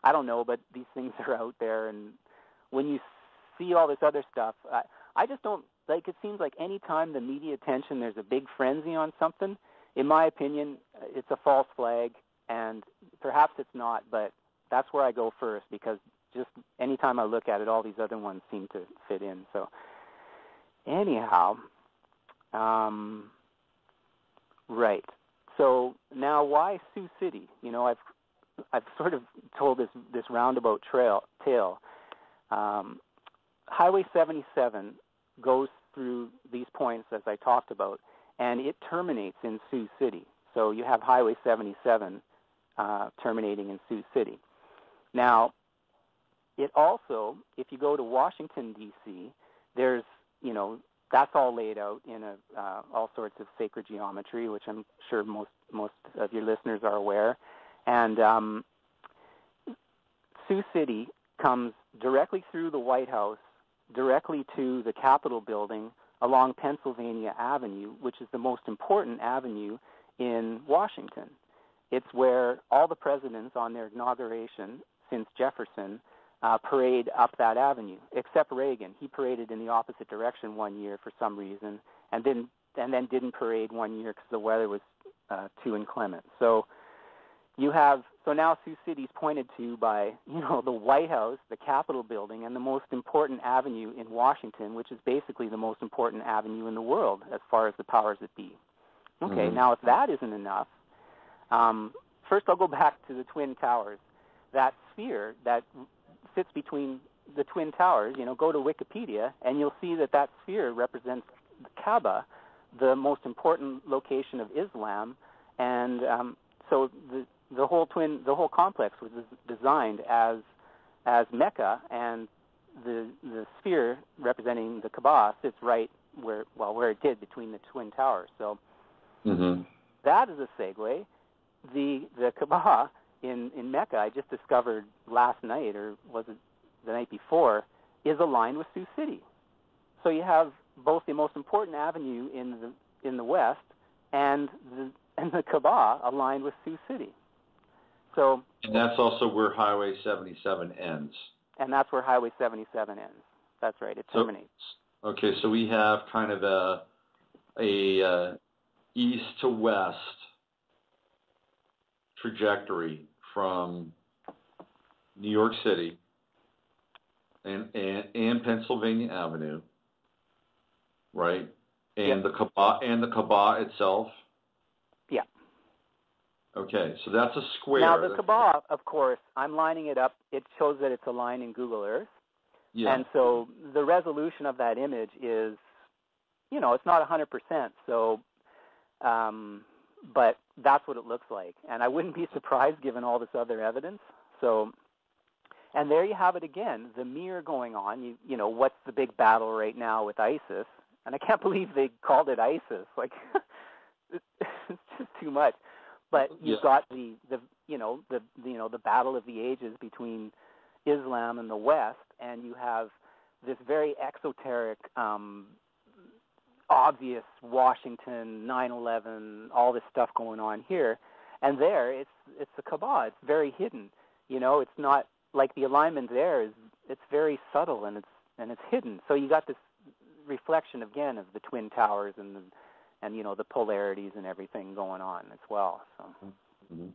I don't know, but these things are out there, and when you see all this other stuff, I just don't, like, it seems like any time the media attention, there's a big frenzy on something, in my opinion, it's a false flag, and perhaps it's not, but that's where I go first, because just anytime I look at it, all these other ones seem to fit in. So anyhow, right. So now, why Sioux City? You know, I've sort of told this roundabout tale. Highway 77 goes through these points, as I talked about, and it terminates in Sioux City. So you have Highway 77 terminating in Sioux City. Now, it also, if you go to Washington, D.C., there's, you know, that's all laid out in all sorts of sacred geometry, which I'm sure most of your listeners are aware. And Sioux City comes directly through the White House, directly to the Capitol building along Pennsylvania Avenue, which is the most important avenue in Washington. It's where all the presidents on their inauguration since Jefferson parade up that avenue, except Reagan. He paraded in the opposite direction one year for some reason, and then didn't parade one year because the weather was too inclement. So now Sioux City's pointed to by, the White House, the Capitol building, and the most important avenue in Washington, which is basically the most important avenue in the world as far as the powers that be. Okay, Now if that isn't enough, first I'll go back to the Twin Towers. That sphere that sits between the Twin Towers, go to Wikipedia, and you'll see that sphere represents the Kaaba, the most important location of Islam, and so the whole complex was designed as Mecca, and the sphere representing the Kaaba sits right where it did between the Twin Towers. So that is a segue. The Kaaba in Mecca, I just discovered last night, or was it the night before, is aligned with Sioux City. So you have both the most important avenue in the west and the Kaaba aligned with Sioux City. So, and that's also where Highway 77 ends. And that's where Highway 77 ends. That's right. It terminates. Okay, so we have kind of a east to west trajectory from New York City and Pennsylvania Avenue, right? And the Kaaba itself. Yeah. Okay, so that's a square. Now the Kaaba, of course, I'm lining it up. It shows that it's aligned in Google Earth. Yeah. And so the resolution of that image is, it's not 100%. So, but that's what it looks like. And I wouldn't be surprised given all this other evidence. So, and there you have it again, the mirror going on. What's the big battle right now with ISIS? And I can't believe they called it ISIS. Like, it's just too much. But you've got the battle of the ages between Islam and the West, and you have this very exoteric, obvious Washington, 9/11, all this stuff going on here, and there it's the Kaaba. It's very hidden. It's not like the alignment there it's very subtle and it's hidden. So you got this reflection again of the Twin Towers and the polarities and everything going on as well. So. Mm-hmm.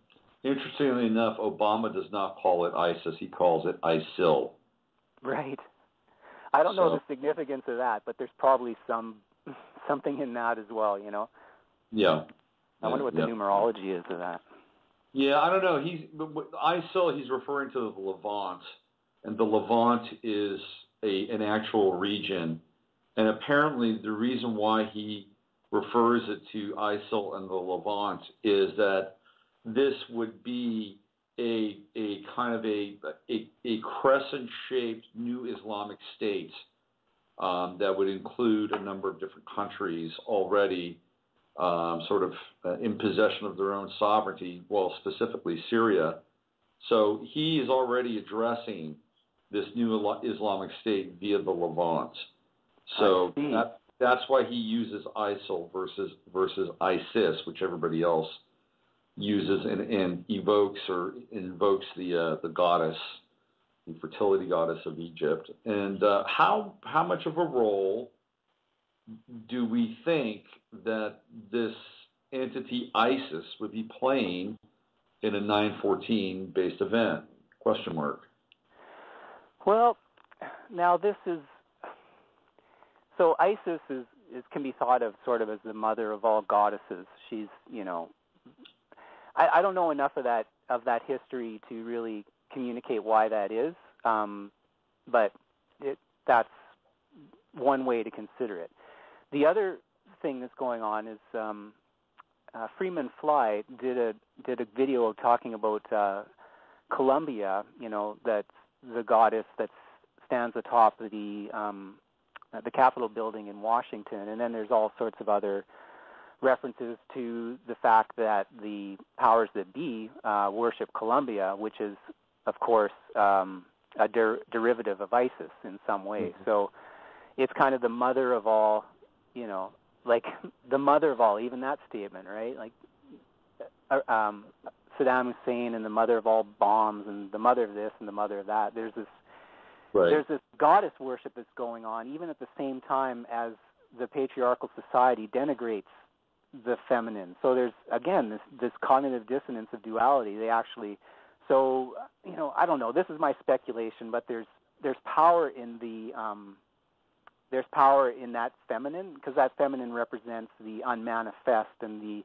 Interestingly enough, Obama does not call it ISIS; he calls it ISIL. Right. I don't know the significance of that, but there's probably something in that as well. Yeah. I wonder what the numerology is of that. Yeah, I don't know. ISIL. He's referring to the Levant, and the Levant is an actual region, and apparently the reason why he refers it to ISIL and the Levant is that this would be a kind of a crescent-shaped new Islamic state that would include a number of different countries already sort of in possession of their own sovereignty, well, specifically Syria. So he is already addressing this new Islamic state via the Levant. So that's why he uses ISIL versus ISIS, which everybody else uses and invokes the goddess, the fertility goddess of Egypt. And how much of a role do we think that this entity ISIS would be playing in a 9/14 based event? Question mark. Well, now this is so ISIS can be thought of sort of as the mother of all goddesses. She's I don't know enough of that history to really communicate why that is, but that's one way to consider it. The other thing that's going on is Freeman Fly did a video talking about Columbia, that's the goddess that stands atop the Capitol building in Washington, and then there's all sorts of other references to the fact that the powers that be worship Columbia, which is, of course, a derivative of ISIS in some way. Mm-hmm. So it's kind of the mother of all, like the mother of all, even that statement, right? Like, Saddam Hussein and the mother of all bombs and the mother of this and the mother of that. There's this goddess worship that's going on, even at the same time as the patriarchal society denigrates the feminine. So there's, again, this cognitive dissonance of duality. They actually, so, I don't know, this is my speculation, but there's power in there's power in that feminine, because that feminine represents the unmanifest and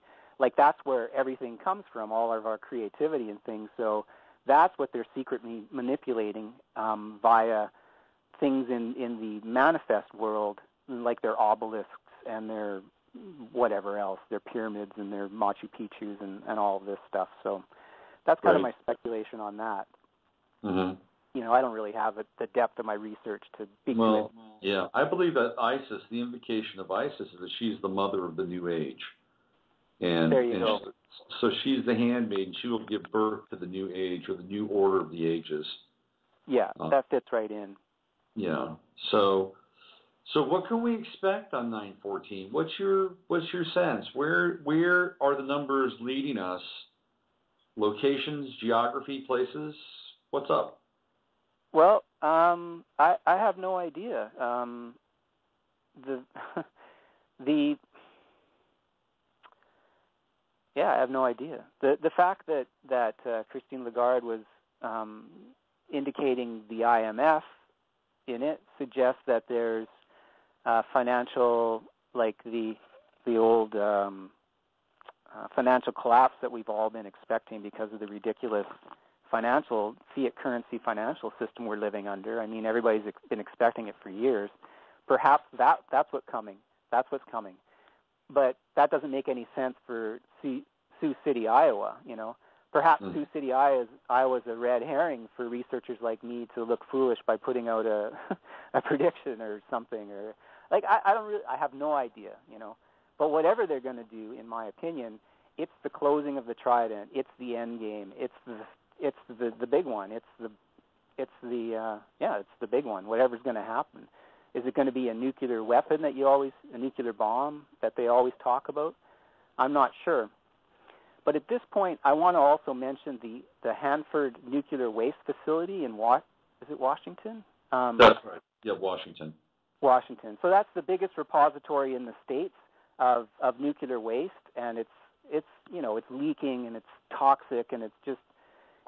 that's where everything comes from, all of our creativity and things. So that's what they're secretly manipulating via things in the manifest world, like their obelisks and their whatever else, their pyramids and their Machu Picchus and all of this stuff. So that's kind of my speculation on that. Mm-hmm. I don't really have the depth of my research to speak to it. Yeah, I believe that Isis, the invocation of Isis, is that she's the mother of the new age. And there you go. So she's the handmaid. She will give birth to the new age or the new order of the ages. Yeah, that fits right in. Yeah. So what can we expect on 9/14? What's your sense? Where are the numbers leading us? Locations, geography, places? What's up? Well, I have no idea. I have no idea. The fact that Christine Lagarde was indicating the IMF in it suggests that there's financial, like the old financial collapse that we've all been expecting because of the ridiculous fiat currency financial system we're living under. I mean, everybody's been expecting it for years. Perhaps that's what's coming. That's what's coming. But that doesn't make any sense for Sioux City, Iowa. Perhaps Sioux City, Iowa is a red herring for researchers like me to look foolish by putting out a prediction or something, or I have no idea. But whatever they're going to do, in my opinion, it's the closing of the trident. It's the end game. It's the big one. It's the big one. Whatever's going to happen. Is it going to be a nuclear weapon a nuclear bomb that they always talk about? I'm not sure. But at this point, I want to also mention the Hanford Nuclear Waste Facility in Washington? That's right. Yeah, Washington. Washington. So that's the biggest repository in the States of nuclear waste, and it's leaking and it's toxic and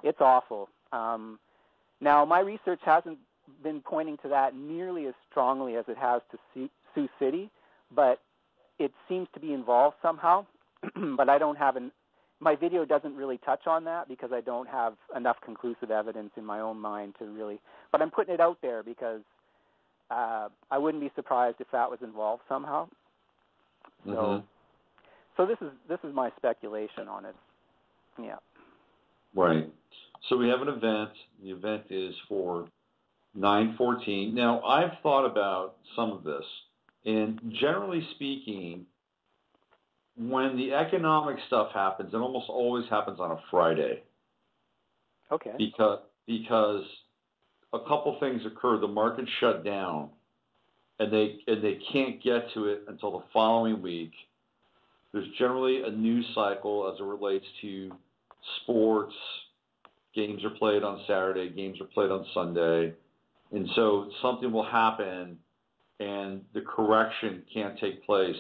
it's awful. Now, my research hasn't been pointing to that nearly as strongly as it has to Sioux City, but it seems to be involved somehow. But I don't have my video doesn't really touch on that because I don't have enough conclusive evidence in my own mind to really. But I'm putting it out there because I wouldn't be surprised if that was involved somehow. So this is my speculation on it. Yeah. Right. So we have an event. The event is for 9/14. Now, I've thought about some of this, and generally speaking, when the economic stuff happens, it almost always happens on a Friday. Okay. Because a couple things occur. The market shut down, and they can't get to it until the following week. There's generally a news cycle as it relates to sports. Games are played on Saturday. Games are played on Sunday. And so something will happen, and the correction can't take place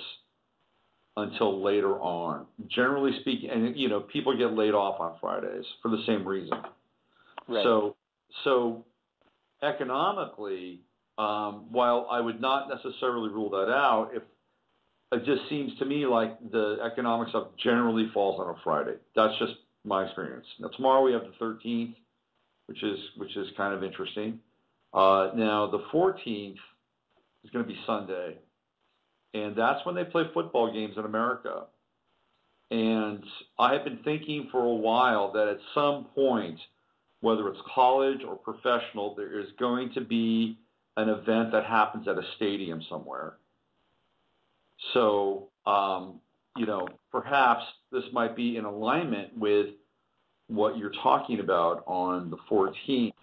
until later on. Generally speaking, and people get laid off on Fridays for the same reason. Right. So economically, while I would not necessarily rule that out, if it just seems to me like the economic stuff generally falls on a Friday. That's just my experience. Now tomorrow we have the 13th, which is kind of interesting. Now the 14th is going to be Sunday, and that's when they play football games in America. And I have been thinking for a while that at some point, whether it's college or professional, there is going to be an event that happens at a stadium somewhere. So, perhaps this might be in alignment with what you're talking about on the 14th.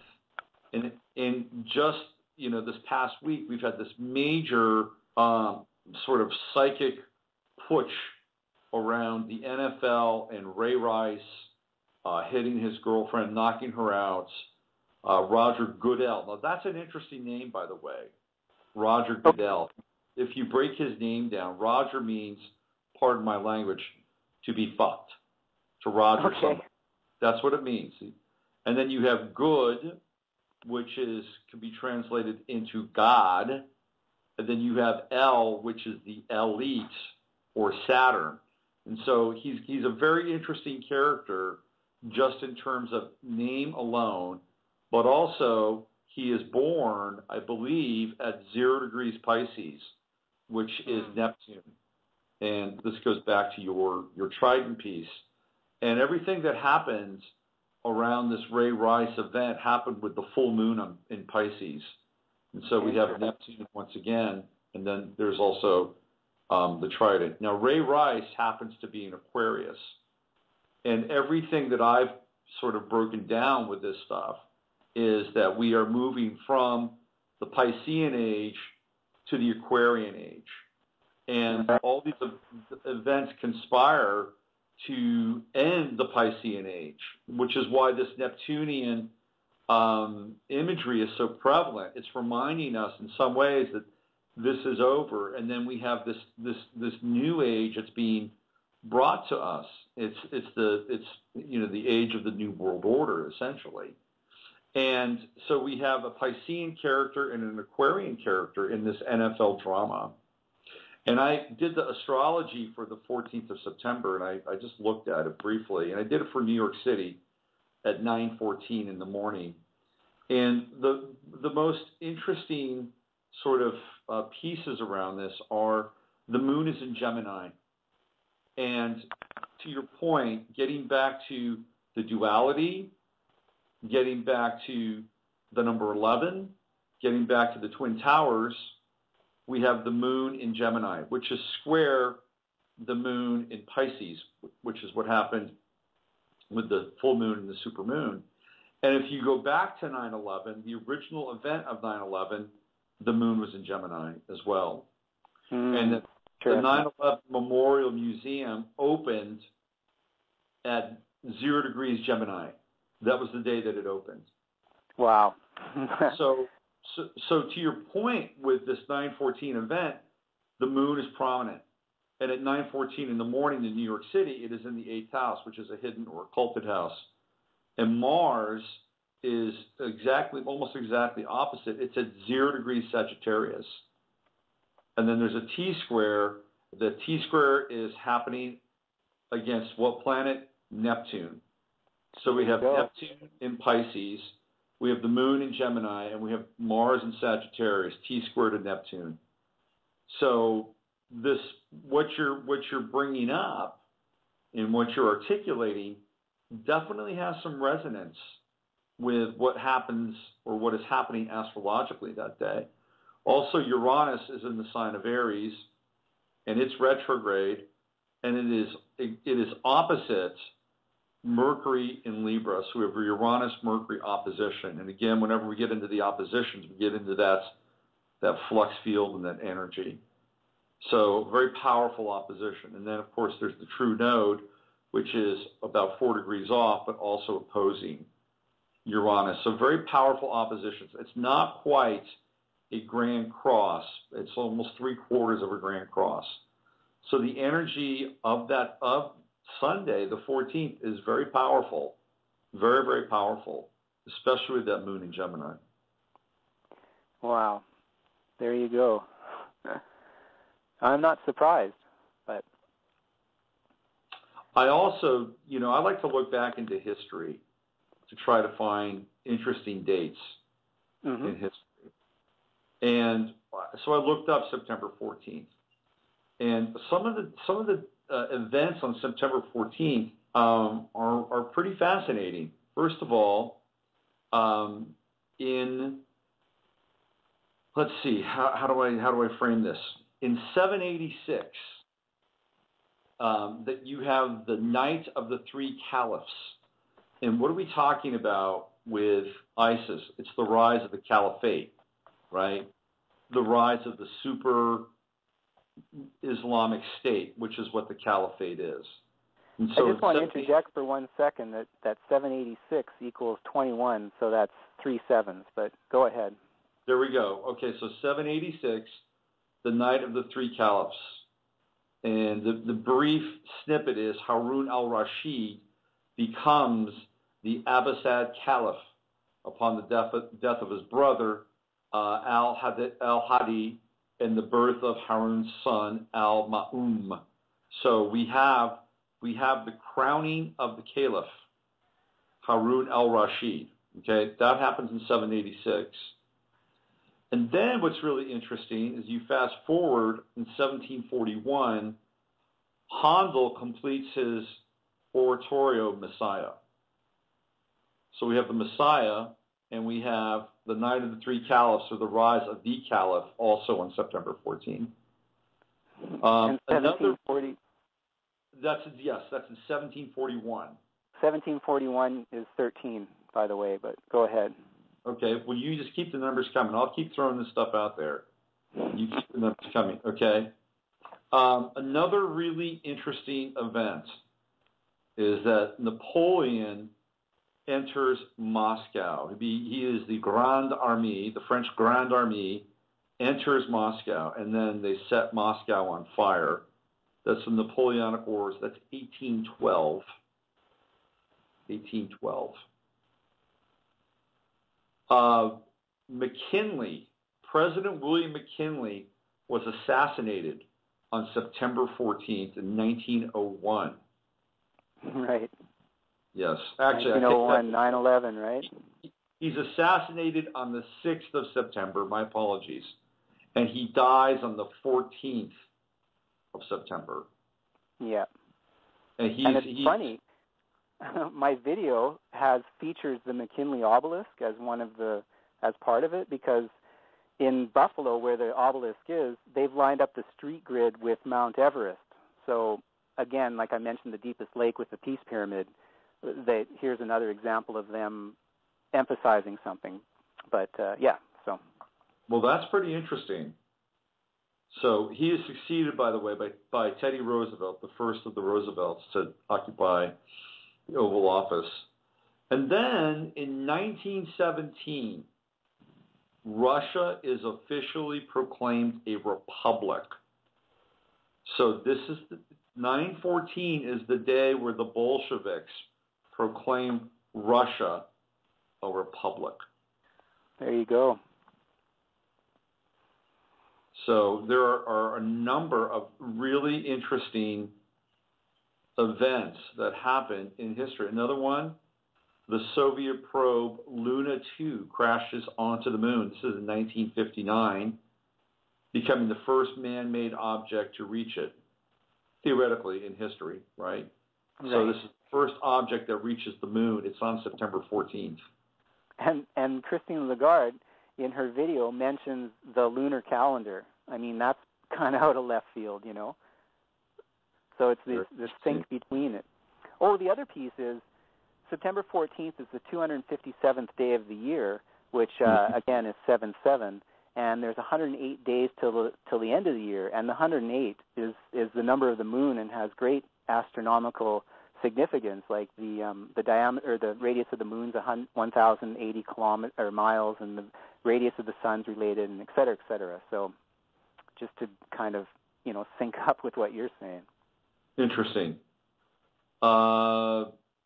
And just, this past week, we've had this major sort of psychic push around the NFL and Ray Rice hitting his girlfriend, knocking her out. Roger Goodell. Now, that's an interesting name, by the way. Roger Goodell. If you break his name down, Roger means, pardon my language, to be fucked. To Roger somebody. That's what it means. And then you have good, which can be translated into God. And then you have El, which is the elite, or Saturn. And so he's a very interesting character just in terms of name alone, but also he is born, I believe, at 0 degrees Pisces, which is Neptune. And this goes back to your Trident piece. And everything that happens around this Ray Rice event happened with the full moon in Pisces. And so we have Neptune once again, and then there's also the Trident. Now, Ray Rice happens to be in Aquarius. And everything that I've sort of broken down with this stuff is that we are moving from the Piscean age to the Aquarian age. And all these events conspire to end the Piscean age, which is why this Neptunian imagery is so prevalent. It's reminding us in some ways that this is over, and then we have this new age that's being brought to us. It's the age of the New World Order, essentially. And so we have a Piscean character and an Aquarian character in this NFL drama. And I did the astrology for the 14th of September, and I just looked at it briefly. And I did it for New York City at 9:14 in the morning. And the most interesting sort of pieces around this are the moon is in Gemini. And to your point, getting back to the duality, getting back to the number 11, getting back to the Twin Towers, we have the moon in Gemini, which is square the moon in Pisces, which is what happened with the full moon and the supermoon. And if you go back to 9/11, the original event of 9/11, the moon was in Gemini as well. And the 9/11 Memorial Museum opened at 0 degrees Gemini. That was the day that it opened. Wow. So to your point with this 9/14 event, the moon is prominent. And at 9:14 in the morning in New York City, it is in the 8th house, which is a hidden or occulted house. And Mars is almost exactly opposite. It's at 0 degrees Sagittarius. And then there's a T-square. The T-square is happening against what planet? Neptune. So we have Neptune in Pisces, we have the moon in Gemini, and we have Mars in Sagittarius, T-squared to Neptune. So what you're bringing up and what you're articulating definitely has some resonance with what happens or what is happening astrologically that day. Also, Uranus is in the sign of Aries, and it's retrograde, and it is opposite Mercury in Libra. So we have Uranus-Mercury opposition. And again, whenever we get into the oppositions, we get into that flux field and that energy. So very powerful opposition. And then, of course, there's the true node, which is about 4 degrees off, but also opposing Uranus. So very powerful oppositions. It's not quite a grand cross. It's almost 3/4 of a grand cross. So the energy of Sunday, the 14th, is very powerful, very, very powerful, especially with that moon in Gemini. Wow. There you go. I'm not surprised, but I also, I like to look back into history to try to find interesting dates in history. And so I looked up September 14th. And some of the events on September 14th are pretty fascinating. First of all, let's see, how do I frame this? In 786, that you have the Night of the Three Caliphs. And what are we talking about with ISIS? It's the rise of the caliphate, right? The rise of the super Islamic State, which is what the Caliphate is. And so I just want to interject for 1 second that 786 equals 21, so that's 3 sevens, but go ahead. There we go. Okay, so 786, the night of the three caliphs. And the brief snippet is Harun al-Rashid becomes the Abbasid Caliph upon the death of his brother, al-Hadi, and the birth of Harun's son, al-Ma'um. So we have the crowning of the Caliph, Harun al-Rashid. Okay, that happens in 786. And then what's really interesting is you fast forward in 1741, Handel completes his oratorio Messiah. So we have the Messiah, and we have the Night of the Three Caliphs, or the Rise of the Caliph, also on September 14. And 1740. That's in 1741. 1741 is 13, by the way, but go ahead. Okay, well, you just keep the numbers coming. I'll keep throwing this stuff out there. You keep the numbers coming, okay? Another really interesting event is that Napoleon enters Moscow. He is the Grande Armée, the French Grande Armée, enters Moscow, and then they set Moscow on fire. That's the Napoleonic Wars. That's 1812. 1812. McKinley, President William McKinley, was assassinated on September 14th in 1901. Right. Yes. Actually, 1901, 9/11, right? He's assassinated on the 6th of September. My apologies. And he dies on the 14th of September. Yeah. And it's funny. My video features the McKinley obelisk as part of it, because in Buffalo, where the obelisk is, they've lined up the street grid with Mount Everest. So again, like I mentioned, the deepest lake with the Peace Pyramid, here's another example of them emphasizing something. But so. Well, that's pretty interesting. So he is succeeded, by the way, by Teddy Roosevelt, the first of the Roosevelts to occupy the Oval Office. And then in 1917, Russia is officially proclaimed a republic. So this is 9/14 is the day where the Bolsheviks proclaimed Russia a republic. There you go. So there are a number of really interesting events that happen in history. Another one, the Soviet probe Luna 2 crashes onto the moon. This is in 1959, becoming the first man-made object to reach it, theoretically, in history, right? So this is the first object that reaches the moon. It's on September 14th. And Christine Lagarde, in her video, mentions the lunar calendar. I mean, that's kind of out of left field, you know. So it's this sync between it. Oh, the other piece is September 14th is the 257th day of the year, which, again, is 7/7. And there's 108 days till the end of the year. And the 108 is the number of the moon and has great astronomical significance. Like the diameter, or the radius of the moon's 1,080 miles, and the radius of the sun's related, and et cetera, et cetera. So just to kind of, sync up with what you're saying. Interesting.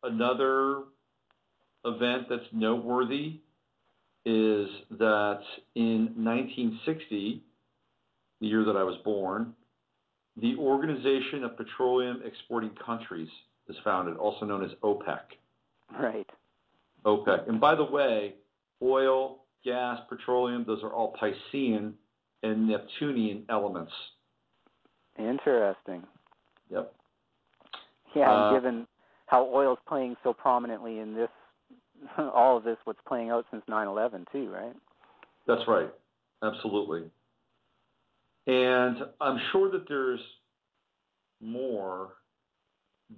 Another event that's noteworthy is that in 1960, the year that I was born, the Organization of Petroleum Exporting Countries is founded, also known as OPEC. Right. OPEC. And by the way, oil, gas, petroleum, those are all Piscean and Neptunian elements. Interesting. Yep. Yeah, and given how oil's playing so prominently in this, all of this, what's playing out since 9/11 too, right? That's right. Absolutely. And I'm sure that there's more,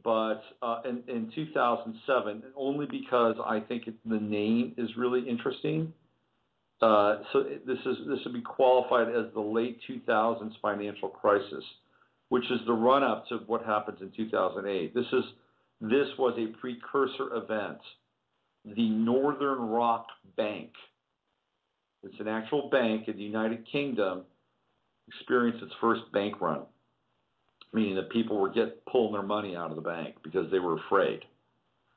but in 2007, only because I think the name is really interesting, this would be qualified as the late 2000s financial crisis, which is the run-up to what happens in 2008. This was a precursor event. The Northern Rock Bank, it's an actual bank in the United Kingdom, experienced its first bank run, meaning that people were pulling their money out of the bank because they were afraid,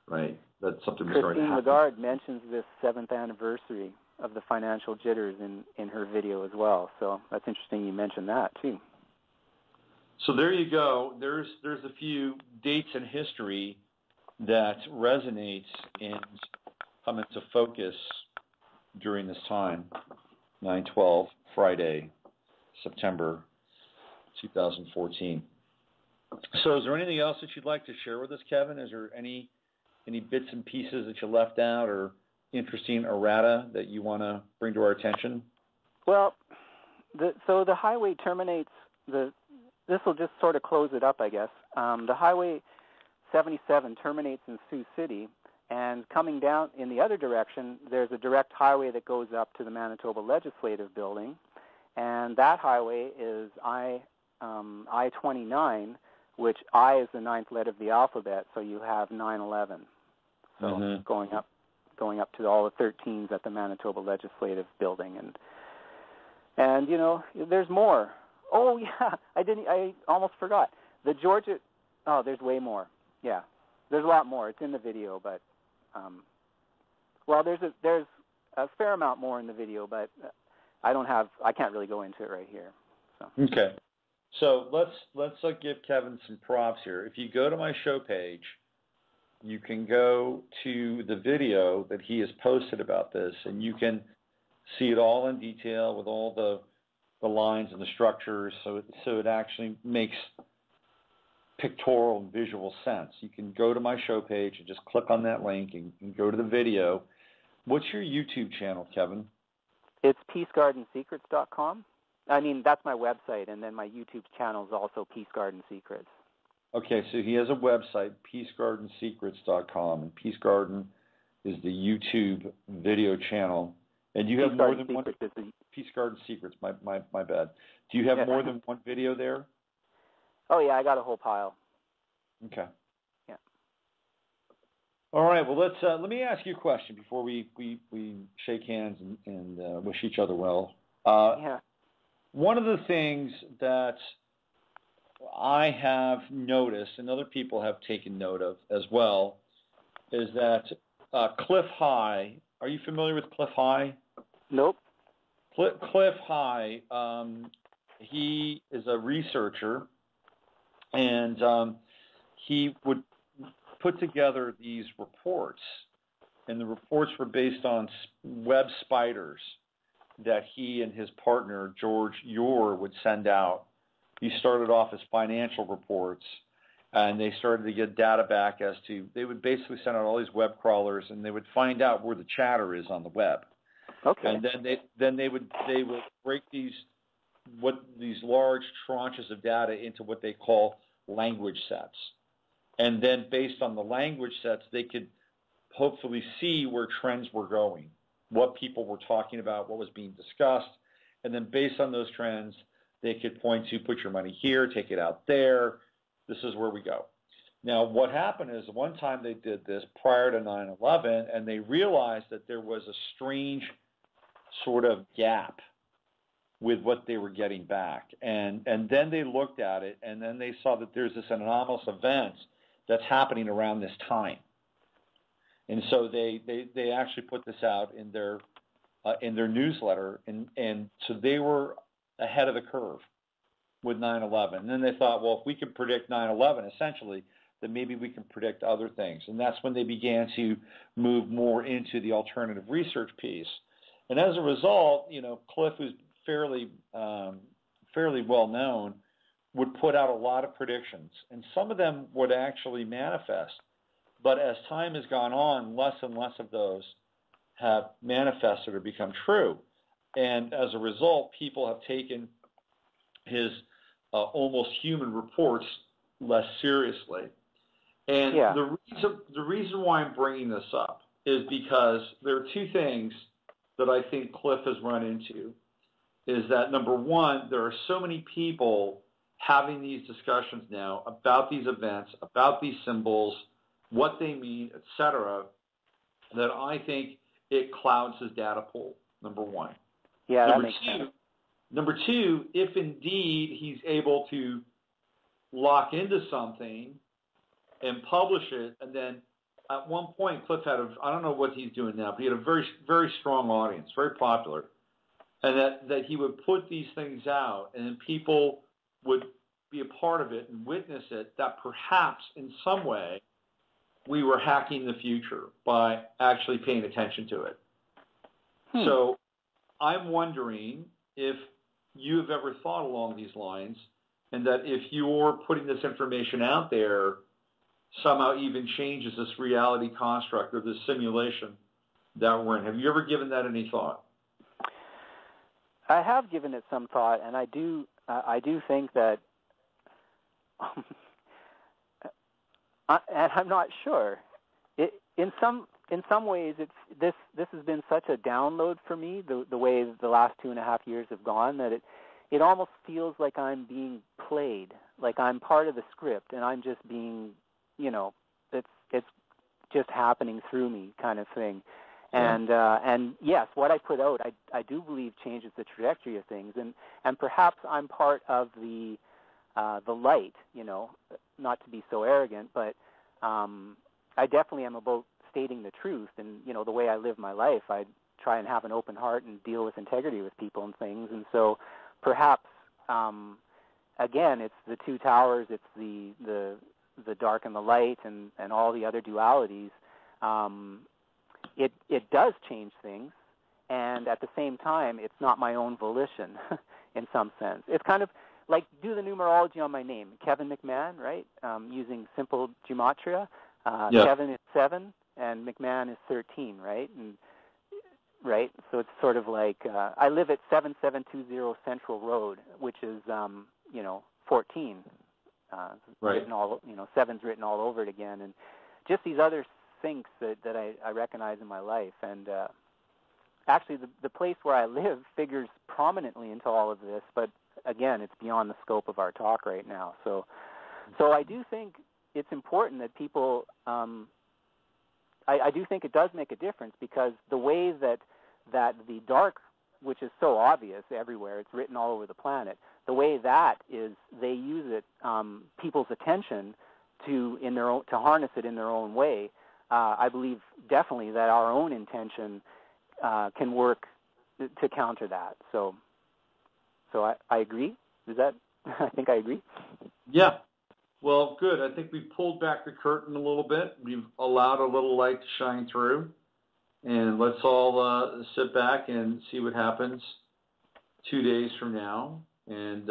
right? That something was going to happen. Christine Lagarde mentions this 7th anniversary of the financial jitters in her video as well. So that's interesting you mentioned that too. So there you go. There's a few dates in history that resonates and come into focus during this time, 9/12, Friday, September 2014. So is there anything else that you'd like to share with us, Kevin? Is there any bits and pieces that you left out or interesting errata that you want to bring to our attention? Well, so the highway terminates, this will just sort of close it up, I guess. The Highway 77 terminates in Sioux City, and coming down in the other direction, there's a direct highway that goes up to the Manitoba Legislative Building, and that highway is I-29, which I is the 9th letter of the alphabet, so you have 9/11. So going up to all the 13s at the Manitoba Legislative Building, and you know, there's more. Oh yeah, I almost forgot. The Georgia. Oh, there's way more. Yeah, there's a lot more. It's in the video, but well, there's a fair amount more in the video, but I can't really go into it right here. So. Okay. So let's give Kevin some props here. If you go to my show page, you can go to the video that he has posted about this, and you can see it all in detail with all the lines and the structures, so it actually makes pictorial and visual sense. You can go to my show page and just click on that link and go to the video. What's your YouTube channel, Kevin? It's peacegarden.secrets.com. I mean, that's my website, and then my YouTube channel is also Peace Garden Secrets. Okay, so he has a website, peacegarden.secrets.com, and Peace Garden is the YouTube video channel. And you have more than one. Peace Garden Secrets. My bad. Do you have more than one video there? Oh yeah, I got a whole pile. Okay. Yeah. All right. Well, let me ask you a question before we shake hands and wish each other well. Yeah. One of the things that I have noticed, and other people have taken note of as well, is that Cliff High. Are you familiar with Cliff High? Nope. Cliff High. He is a researcher, and he would put together these reports, and the reports were based on web spiders that he and his partner, George Ure, would send out. He started off as financial reports, and they started to get data back as to, they would basically send out all these web crawlers, and they would find out where the chatter is on the web. Okay. And then they would break these large tranches of data into what they call language sets. And then based on the language sets, they could hopefully see where trends were going, what people were talking about, what was being discussed. And then based on those trends, they could point to, put your money here, take it out there. This is where we go. Now, what happened is one time they did this prior to 9/11, and they realized that there was a strange sort of gap with what they were getting back. And then they looked at it, and then they saw that there's this anomalous event that's happening around this time. And so they actually put this out in their newsletter, and so they were ahead of the curve with 9/11. And then they thought, well, if we can predict 9/11, essentially, then maybe we can predict other things. And that's when they began to move more into the alternative research piece. And as a result, Cliff, who's fairly well known, would put out a lot of predictions, and some of them would actually manifest. But as time has gone on, less and less of those have manifested or become true. And as a result, people have taken his almost human reports less seriously. And the reason why I'm bringing this up is because there are two things that I think Cliff has run into is that, number one, there are so many people having these discussions now about these events, about these symbols, what they mean, etc., that I think it clouds his data pool, number one. Yeah, that makes sense. Number two, if indeed he's able to lock into something and publish it, and then at one point Cliff had I don't know what he's doing now, but he had a very, very strong audience, very popular, and that he would put these things out, and then people would be a part of it and witness it, that perhaps in some way we were hacking the future by actually paying attention to it. So I'm wondering if you have ever thought along these lines, and that if you're putting this information out there, somehow even changes this reality construct or this simulation that we're in. Have you ever given that any thought? I have given it some thought, and I do think that, and I'm not sure. In some ways, this has been such a download for me, the way the last 2.5 years have gone, that it almost feels like I'm being played, like I'm part of the script, and I'm just being, it's just happening through me, kind of thing. Yeah. And yes, what I put out, I do believe changes the trajectory of things, and perhaps I'm part of the light, not to be so arrogant, but I definitely am about stating the truth, and the way I live my life, I try and have an open heart and deal with integrity with people and things, and so perhaps again, it's the two towers, it's the dark and the light, and all the other dualities. It does change things, and at the same time, it's not my own volition in some sense. It's kind of like do the numerology on my name, Kevin McMahon, right? Using simple gematria. Kevin is 7, and McMahon is 13, right? Right? So it's sort of like I live at 7720 Central Road, which is 14. Right. Written all, 7's written all over it again, and just these other things that I recognize in my life. And actually, the place where I live figures prominently into all of this, but again, it's beyond the scope of our talk right now. So I do think it's important that people. I do think it does make a difference, because the way that the dark, which is so obvious everywhere, it's written all over the planet, the way that is, they use it, people's attention to harness it in their own way. I believe definitely that our own intention can work to counter that. So I agree. I think I agree. Yeah. Well, good. I think we've pulled back the curtain a little bit. We've allowed a little light to shine through. And let's all sit back and see what happens 2 days from now, and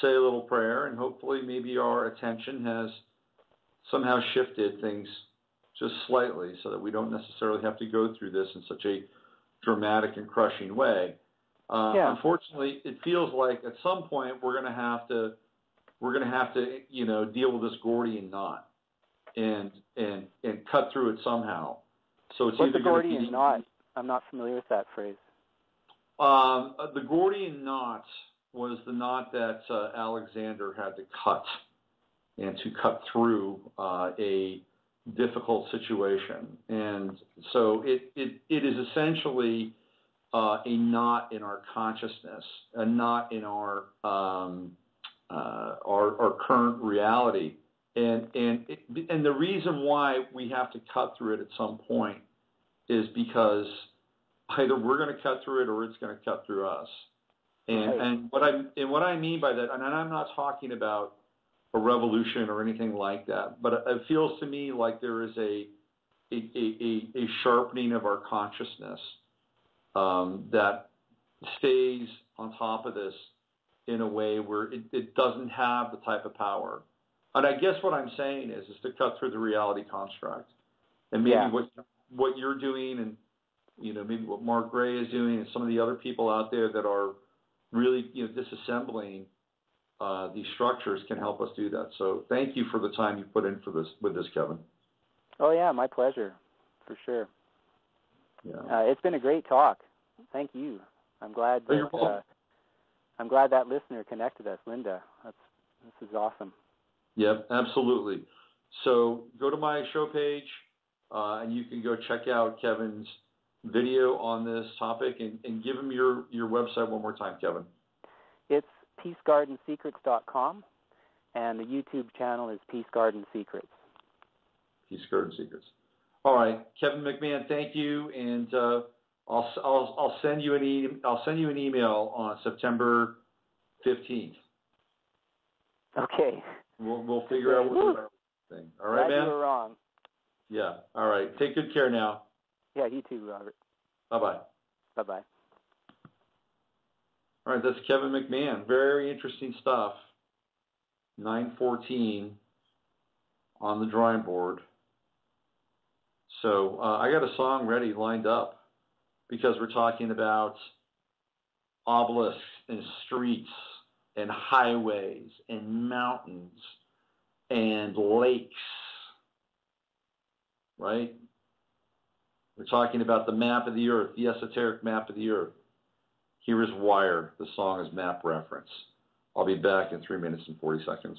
say a little prayer, and hopefully maybe our attention has somehow shifted things just slightly so that we don't necessarily have to go through this in such a dramatic and crushing way. Unfortunately, it feels like at some point we're going to have to deal with this Gordian knot and cut through it somehow. So it's what's the Gordian knot? I'm not familiar with that phrase. The Gordian knot was the knot that Alexander had to cut, and to cut through a difficult situation. And so it is essentially a knot in our consciousness, a knot in our current reality. And the reason why we have to cut through it at some point is because either we're going to cut through it or it's going to cut through us. And what I mean by that, and I'm not talking about a revolution or anything like that, but it feels to me like there is a sharpening of our consciousness that stays on top of this in a way where it doesn't have the type of power. And I guess what I'm saying is to cut through the reality construct. And maybe what you're doing, and maybe what Mark Gray is doing, and some of the other people out there that are really disassembling these structures can help us do that. So thank you for the time you put in with this, Kevin. Oh yeah, my pleasure, for sure. Yeah. It's been a great talk. Thank you. I'm glad that listener connected us, Linda. This is awesome. Yep, absolutely. So go to my show page, and you can go check out Kevin's video on this topic, and give him your website one more time, Kevin. It's peacegarden.secrets.com, and the YouTube channel is Peace Garden Secrets. Peace Garden Secrets. All right, Kevin McMahon, thank you, and I'll send you an email on September 15th. Okay. We'll figure out what thing. All right, Glad man. You were wrong. Yeah. All right. Take good care now. Yeah, you too, Robert. Bye-bye. Bye-bye. All right, that's Kevin McMahon. Very interesting stuff. 9:14 on the drawing board. So I got a song ready, lined up, because we're talking about obelisks and streets and highways and mountains and lakes, right? We're talking about the map of the earth, the esoteric map of the earth. Here is Wire. The song is Map Reference. I'll be back in 3 minutes and 40 seconds.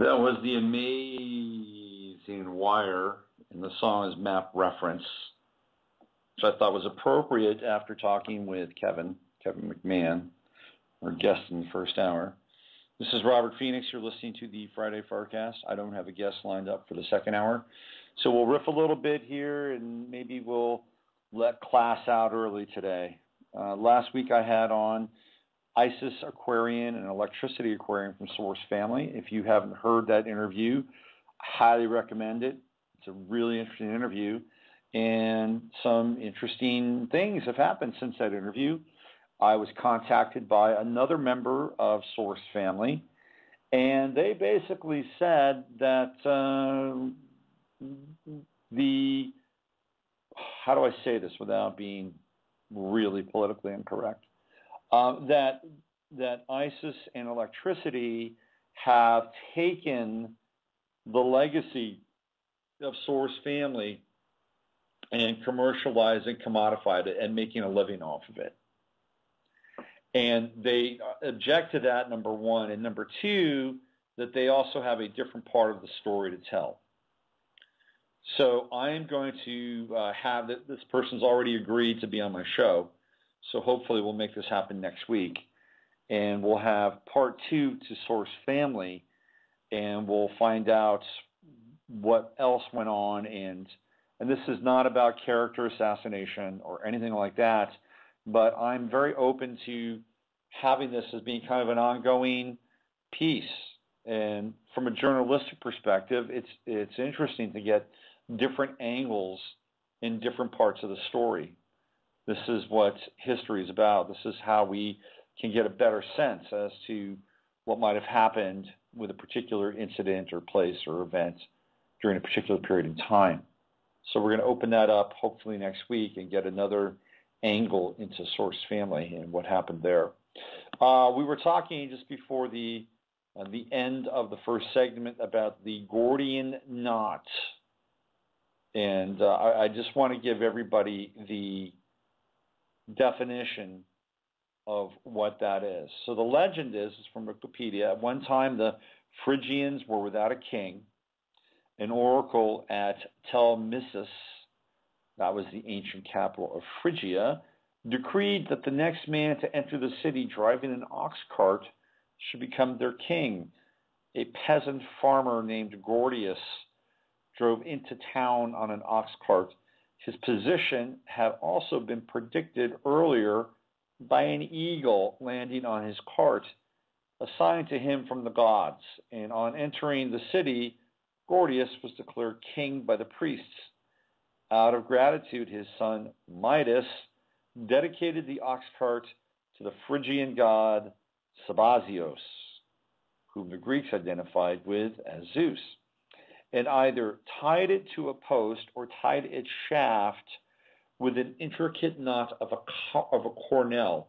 That was the amazing Wire, and the song is Map Reference, which I thought was appropriate after talking with Kevin McMahon, our guest in the first hour. This is Robert Phoenix. You're listening to the Friday FARCast. I don't have a guest lined up for the second hour, so we'll riff a little bit here, and maybe we'll let class out early today. Last week I had on Isis Aquarian and Electricity Aquarian from Source Family. If you haven't heard that interview, I highly recommend it. It's a really interesting interview, and some interesting things have happened since that interview. I was contacted by another member of Source Family, and they basically said that how do I say this without being really politically incorrect? That ISIS and electricity have taken the legacy of Source Family and commercialized and commodified it and making a living off of it. And they object to that, number one. And number two, that they also have a different part of the story to tell. So I am going to have this person's already agreed to be on my show. So hopefully we'll make this happen next week. And we'll have part two to Source Family, and we'll find out what else went on. And this is not about character assassination or anything like that, but I'm very open to having this as being kind of an ongoing piece. And from a journalistic perspective, it's interesting to get different angles in different parts of the story. This is what history is about. This is how we can get a better sense as to what might have happened with a particular incident or place or event during a particular period in time. So we're going to open that up hopefully next week and get another angle into Source Family and what happened there. We were talking just before the end of the first segment about the Gordian knot. And I just want to give everybody the definition of what that is. So the legend is from Wikipedia, at one time the Phrygians were without a king. An oracle at Telmissus, that was the ancient capital of Phrygia, decreed that the next man to enter the city driving an ox cart should become their king. A peasant farmer named Gordius drove into town on an ox cart. His position had also been predicted earlier by an eagle landing on his cart, assigned to him from the gods. And on entering the city, Gordius was declared king by the priests. Out of gratitude, his son Midas dedicated the ox cart to the Phrygian god Sabazios, whom the Greeks identified with as Zeus, and either tied it to a post or tied its shaft with an intricate knot of a cornel,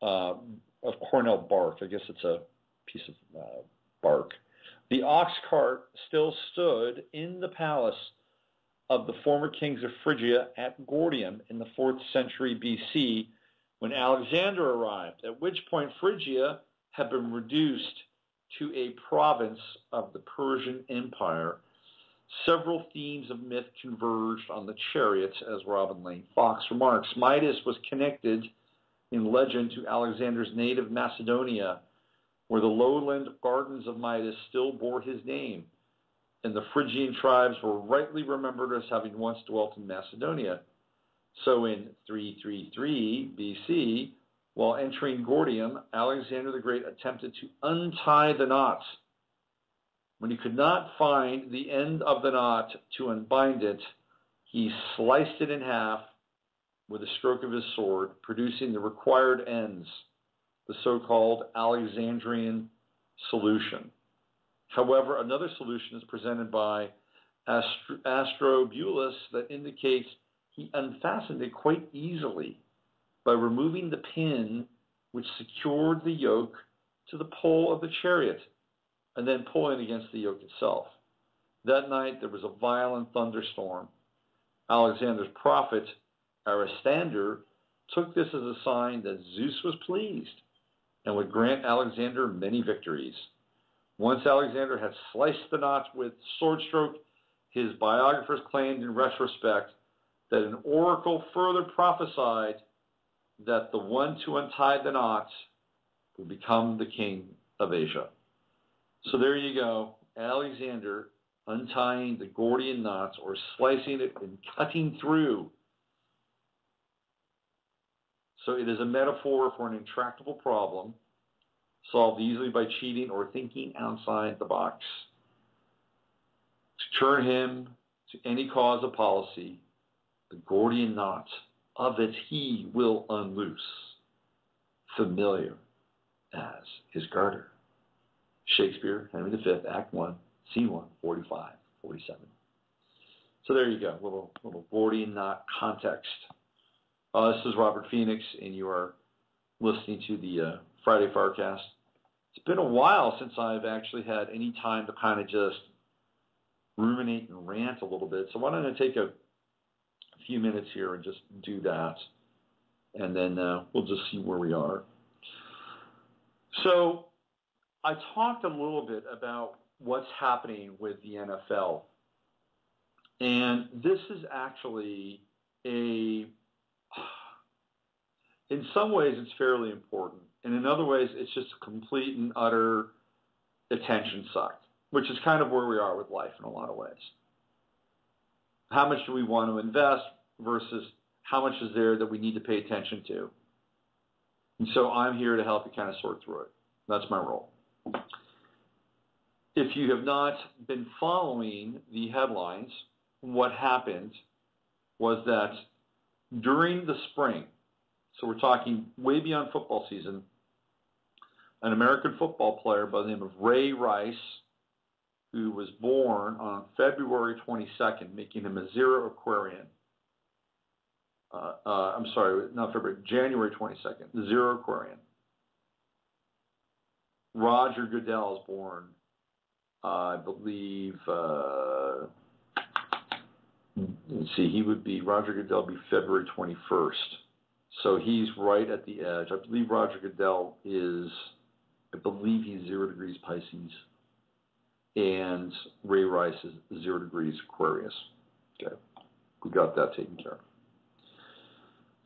bark. I guess it's a piece of bark. The ox cart still stood in the palace of the former kings of Phrygia at Gordium in the 4th century BC when Alexander arrived, at which point Phrygia had been reduced to a province of the Persian Empire. Several themes of myth converged on the chariots, as Robin Lane Fox remarks. Midas was connected in legend to Alexander's native Macedonia, where the lowland gardens of Midas still bore his name, and the Phrygian tribes were rightly remembered as having once dwelt in Macedonia. So in 333 BC, while entering Gordium, Alexander the Great attempted to untie the knot. When he could not find the end of the knot to unbind it, he sliced it in half with a stroke of his sword, producing the required ends, the so-called Alexandrian solution. However, another solution is presented by Astrobulus that indicates he unfastened it quite easily by removing the pin which secured the yoke to the pole of the chariot and then pulling against the yoke itself. That night there was a violent thunderstorm. Alexander's prophet, Aristander, took this as a sign that Zeus was pleased and would grant Alexander many victories. Once Alexander had sliced the knots with sword stroke, his biographers claimed in retrospect that an oracle further prophesied that the one to untie the knots would become the king of Asia. So there you go, Alexander untying the Gordian knots, or slicing it and cutting through. So it is a metaphor for an intractable problem solved easily by cheating or thinking outside the box. To turn him to any cause of policy, the Gordian knot of it he will unloose, familiar as his garter. Shakespeare, Henry V, Act 1, Scene 1, 45, 47. So there you go, little Gordian knot context. This is Robert Phoenix, and you are listening to the Friday FARCast. It's been a while since I've actually had any time to kind of just ruminate and rant a little bit. So why don't I take a few minutes here and just do that, and then we'll just see where we are. So I talked a little bit about what's happening with the NFL, and this is actually in some ways it's fairly important, and in other ways it's just a complete and utter attention suck, which is kind of where we are with life in a lot of ways. How much do we want to invest versus how much is there that we need to pay attention to? And so I'm here to help you kind of sort through it. That's my role. If you have not been following the headlines, what happened was that during the spring, so we're talking way beyond football season, an American football player by the name of Ray Rice, who was born on February 22nd, making him a Zero Aquarian. January 22nd, Zero Aquarian. Roger Goodell is born, I believe, Roger Goodell would be February 21st. So he's right at the edge. I believe Roger Goodell he's 0 degrees Pisces. And Ray Rice is 0 degrees Aquarius. Okay, we got that taken care of.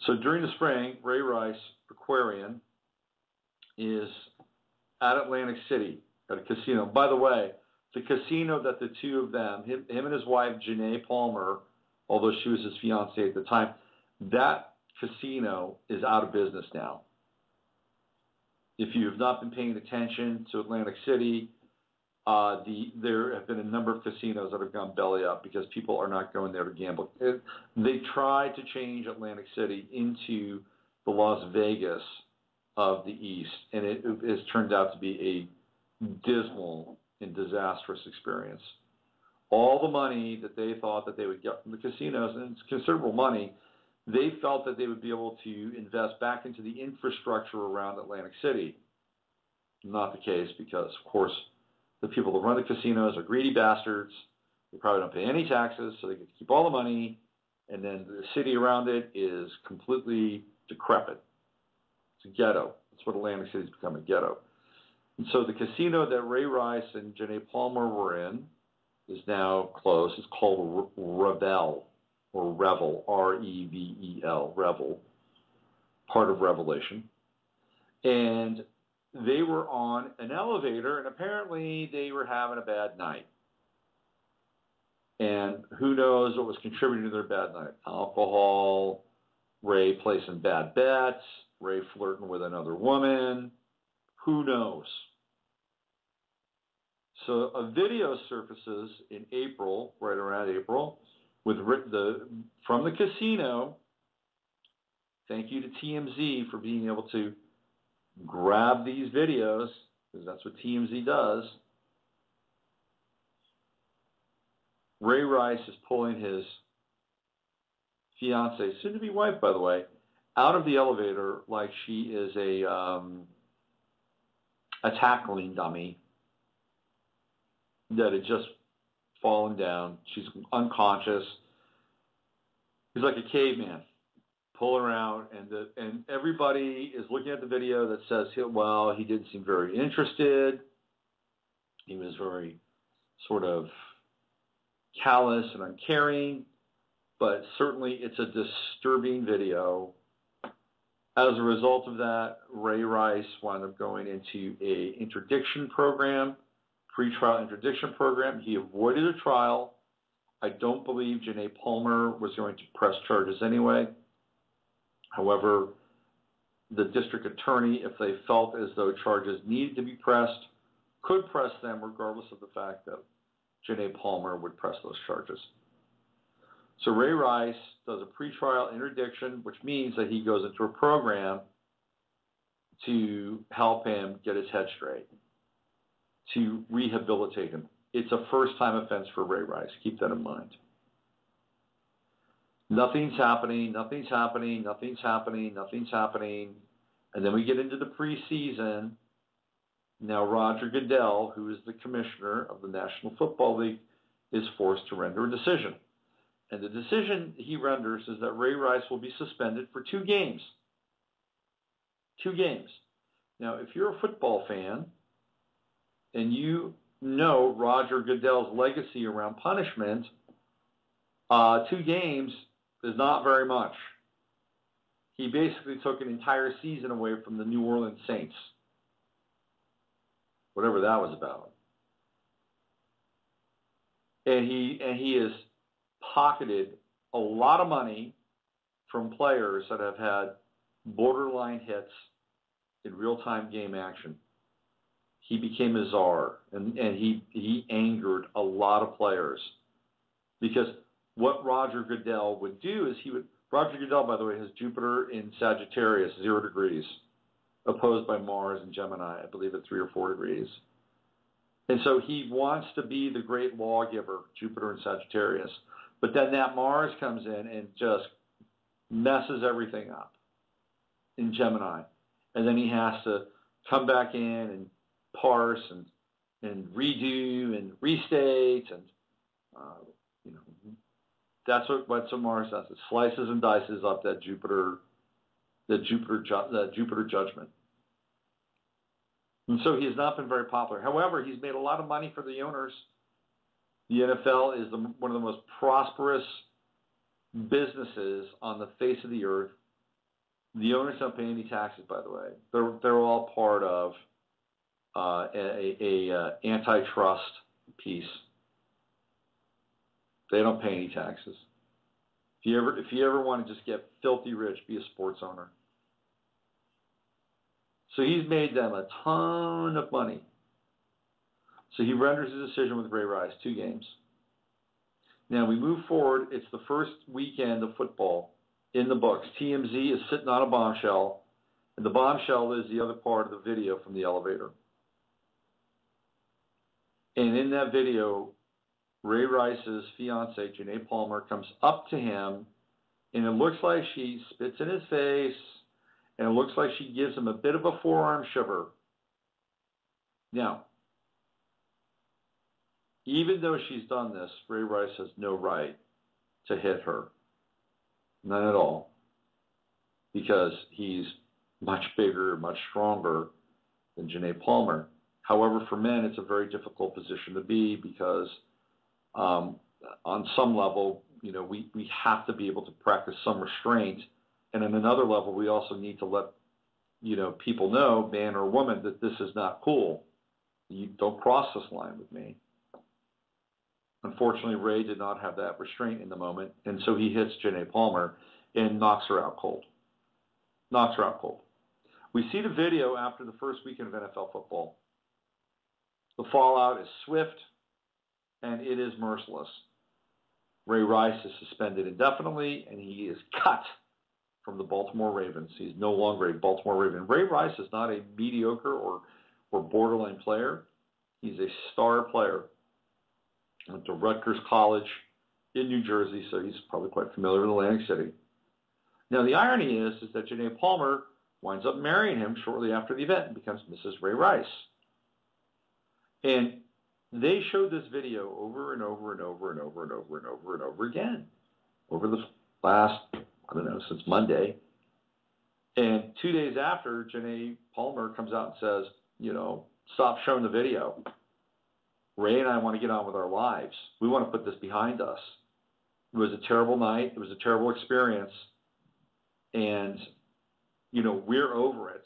So during the spring, Ray Rice, Aquarian, is at Atlantic City at a casino. By the way, the casino that the two of them, him and his wife, Janae Palmer, although she was his fiancée at the time, that casino is out of business now. If you have not been paying attention to Atlantic City, there have been a number of casinos that have gone belly up because people are not going there to gamble. They tried to change Atlantic City into the Las Vegas of the East, and it has turned out to be a dismal and disastrous experience. All the money that they thought that they would get from the casinos, and it's considerable money, they felt that they would be able to invest back into the infrastructure around Atlantic City. Not the case, because, of course, the people that run the casinos are greedy bastards. They probably don't pay any taxes, so they get to keep all the money, and then the city around it is completely decrepit. It's a ghetto. That's what Atlantic City's become, a ghetto. And so the casino that Ray Rice and Janae Palmer were in is now closed. It's called Revel, or Revel, R-E-V-E-L, Revel, part of Revelation. And they were on an elevator, and apparently they were having a bad night. And who knows what was contributing to their bad night? Alcohol, Ray placing bad bets, Ray flirting with another woman. Who knows? So a video surfaces in April, right around April, from the casino. Thank you to TMZ for being able to grab these videos, because that's what TMZ does. Ray Rice is pulling his fiancée, soon-to-be wife, by the way, out of the elevator like she is a tackling dummy that had just fallen down. She's unconscious. He's like a caveman. Pull her out, and everybody is looking at the video that says, well, he didn't seem very interested. He was very sort of callous and uncaring, but certainly it's a disturbing video. As a result of that, Ray Rice wound up going into a interdiction program, pretrial interdiction program. He avoided a trial. I don't believe Janae Palmer was going to press charges anyway. However, the district attorney, if they felt as though charges needed to be pressed, could press them regardless of the fact that Janae Palmer would press those charges. So Ray Rice does a pretrial interdiction, which means that he goes into a program to help him get his head straight, to rehabilitate him. It's a first-time offense for Ray Rice. Keep that in mind. Nothing's happening, nothing's happening, nothing's happening, nothing's happening. And then we get into the preseason. Now Roger Goodell, who is the commissioner of the National Football League, is forced to render a decision. And the decision he renders is that Ray Rice will be suspended for 2 games. 2 games. Now, if you're a football fan and you know Roger Goodell's legacy around punishment, 2 games is not very much. He basically took an entire season away from the New Orleans Saints, whatever that was about. And he has pocketed a lot of money from players that have had borderline hits in real-time game action. He became a czar, and he angered a lot of players. Because what Roger Goodell would do is Roger Goodell, by the way, has Jupiter in Sagittarius, 0 degrees, opposed by Mars and Gemini, I believe at 3 or 4 degrees. And so he wants to be the great lawgiver, Jupiter in Sagittarius. But then that Mars comes in and just messes everything up in Gemini. And then he has to come back in and parse and redo and restate. And, that's what Mars does. It slices and dices up that Jupiter judgment. And so he has not been very popular. However, he's made a lot of money for the owners. The NFL is one of the most prosperous businesses on the face of the earth. The owners don't pay any taxes, by the way. They're all part of a antitrust piece. They don't pay any taxes. If you ever want to just get filthy rich, be a sports owner. So he's made them a ton of money. So he renders a decision with Ray Rice, 2 games. Now we move forward. It's the first weekend of football in the books. TMZ is sitting on a bombshell, and the bombshell is the other part of the video from the elevator. And in that video, Ray Rice's fiancée, Janae Palmer, comes up to him, and it looks like she spits in his face, and it looks like she gives him a bit of a forearm shiver. Now, even though she's done this, Ray Rice has no right to hit her. None at all. Because he's much bigger, much stronger than Janae Palmer. However, for men, it's a very difficult position to be because on some level, we have to be able to practice some restraint. And on another level, we also need to let, people know, man or woman, that this is not cool. You don't cross this line with me. Unfortunately, Ray did not have that restraint in the moment, and so he hits Janae Palmer and knocks her out cold. We see the video after the first weekend of NFL football. The fallout is swift, and it is merciless. Ray Rice is suspended indefinitely, and he is cut from the Baltimore Ravens. He's no longer a Baltimore Raven. Ray Rice is not a mediocre or borderline player. He's a star player. Went to Rutgers College in New Jersey, so he's probably quite familiar with Atlantic City. Now, the irony is that Janae Palmer winds up marrying him shortly after the event and becomes Mrs. Ray Rice. And they showed this video over and over and over and over and over and over and over again over the last, since Monday. And 2 days after, Janae Palmer comes out and says, stop showing the video. Ray and I want to get on with our lives. We want to put this behind us. It was a terrible night. It was a terrible experience. And, we're over it.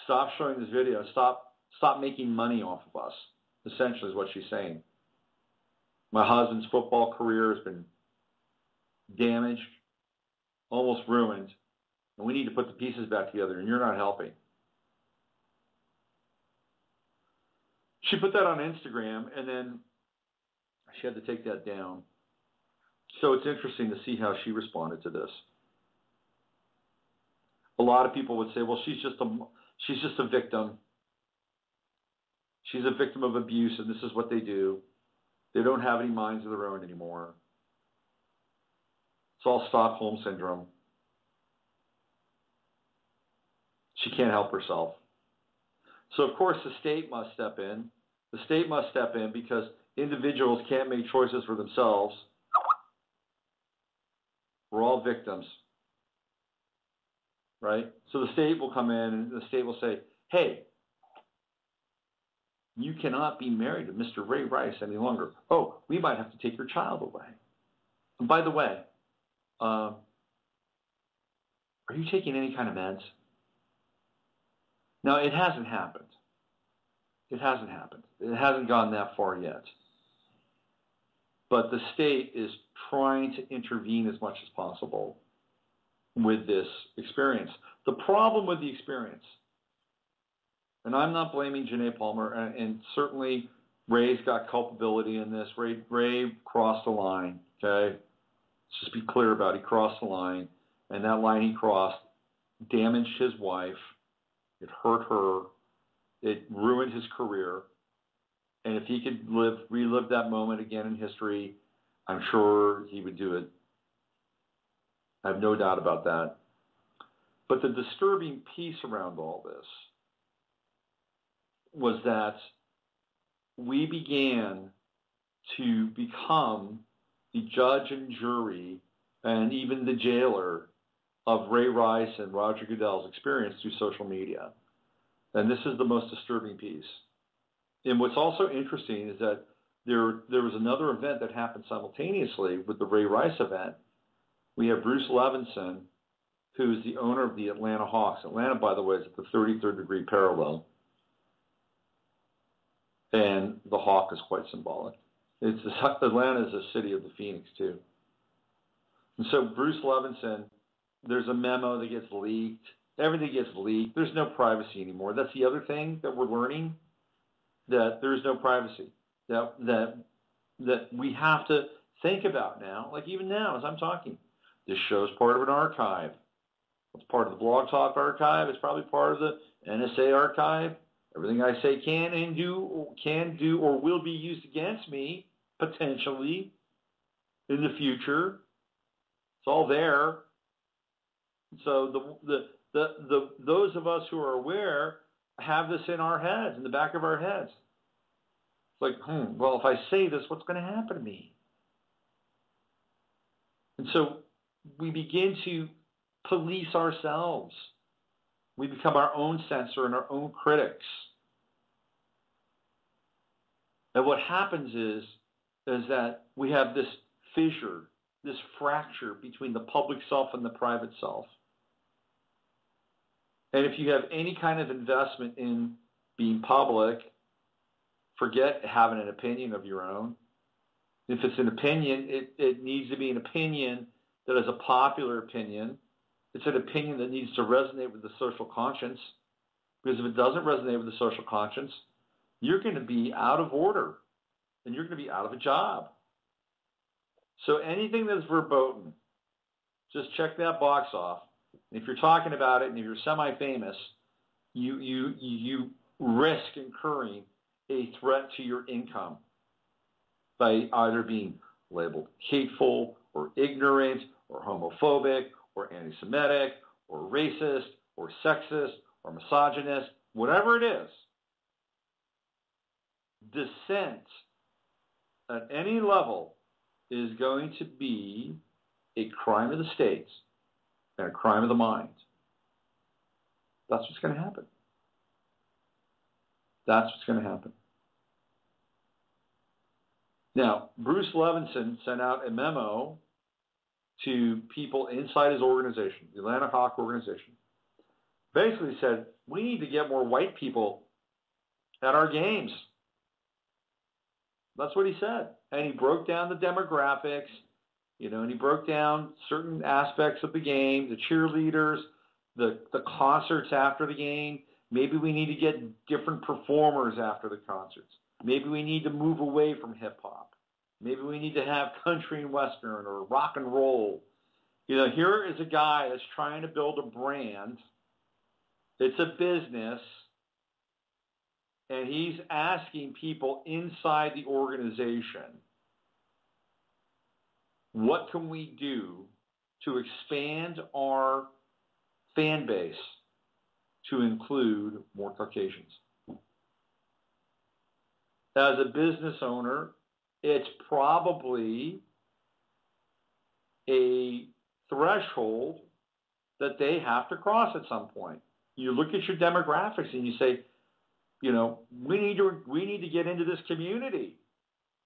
Stop showing this video. Stop making money off of us, essentially is what she's saying. My husband's football career has been damaged, almost ruined, and we need to put the pieces back together, and you're not helping. She put that on Instagram, and then she had to take that down. So it's interesting to see how she responded to this. A lot of people would say, well, she's just a victim. She's a victim of abuse, and this is what they do. They don't have any minds of their own anymore. It's all Stockholm Syndrome. She can't help herself. So, of course, the state must step in. The state must step in because individuals can't make choices for themselves. We're all victims, right? So the state will come in and the state will say, hey, you cannot be married to Mr. Ray Rice any longer. Oh, we might have to take your child away. And by the way, are you taking any kind of meds? Now, it hasn't happened. It hasn't happened. It hasn't gone that far yet. But the state is trying to intervene as much as possible with this experience. The problem with the experience, and I'm not blaming Janae Palmer, and certainly Ray's got culpability in this. Ray crossed the line, okay? Let's just be clear about it. He crossed the line, and that line he crossed damaged his wife. It hurt her. It ruined his career. And if he could relive that moment again in history, I'm sure he would do it. I have no doubt about that. But the disturbing piece around all this was that we began to become the judge and jury and even the jailer of Ray Rice and Roger Goodell's experience through social media. And this is the most disturbing piece. And what's also interesting is that there was another event that happened simultaneously with the Ray Rice event. We have Bruce Levinson, who is the owner of the Atlanta Hawks. Atlanta, by the way, is at the 33rd degree parallel. And the hawk is quite symbolic. Atlanta is a city of the phoenix, too. And so Bruce Levinson, there's a memo that gets leaked. Everything gets leaked. There's no privacy anymore. That's the other thing that we're learning, that there is no privacy, that we have to think about now, like even now as I'm talking. This show's part of an archive. It's part of the Blog Talk archive. It's probably part of the NSA archive. Everything I say can do or will be used against me, potentially, in the future. It's all there. So those of us who are aware have this in our heads, in the back of our heads. It's like, well, if I say this, what's going to happen to me? And so we begin to police ourselves. We become our own censor and our own critics. And what happens is that we have this fissure, this fracture between the public self and the private self. And if you have any kind of investment in being public, forget having an opinion of your own. If it's an opinion, it needs to be an opinion that is a popular opinion. It's an opinion that needs to resonate with the social conscience. Because if it doesn't resonate with the social conscience, you're going to be out of order and you're going to be out of a job. So anything that's verboten, just check that box off. And if you're talking about it and if you're semi-famous, you risk incurring a threat to your income by either being labeled hateful or ignorant or homophobic or anti-Semitic or racist or sexist or misogynist, whatever it is. Dissent at any level is going to be a crime of the state and a crime of the mind. That's what's going to happen. That's what's going to happen. Now, Bruce Levinson sent out a memo to people inside his organization, the Atlanta Hawk organization. Basically said, we need to get more white people at our games. That's what he said. And he broke down the demographics, and he broke down certain aspects of the game, the cheerleaders, the concerts after the game. Maybe we need to get different performers after the concerts. Maybe we need to move away from hip-hop. Maybe we need to have country and western or rock and roll. Here is a guy that's trying to build a brand. It's a business. And he's asking people inside the organization, what can we do to expand our fan base to include more Caucasians? As a business owner, it's probably a threshold that they have to cross at some point. You look at your demographics and you say, we need to get into this community.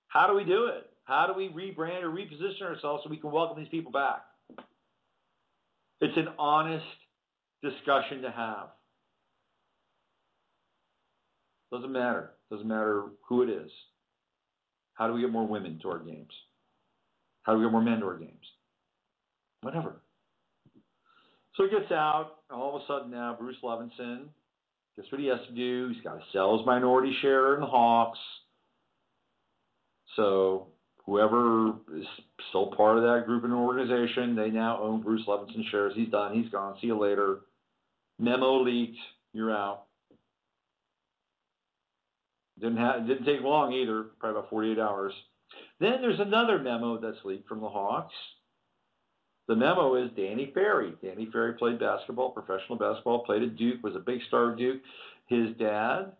How do we do it? How do we rebrand or reposition ourselves so we can welcome these people back? It's an honest discussion to have. Doesn't matter. Doesn't matter who it is. How do we get more women to our games? How do we get more men to our games? Whatever. So he gets out, and all of a sudden now, Bruce Levinson, guess what he has to do? He's got to sell his minority share in the Hawks. So whoever is still part of that group and organization, they now own Bruce Levinson shares. He's done. He's gone. See you later. Memo leaked. You're out. Didn't take long either, probably about 48 hours. Then there's another memo that's leaked from the Hawks. The memo is Danny Ferry. Danny Ferry played basketball, professional basketball, played at Duke, was a big star at Duke. His dad, I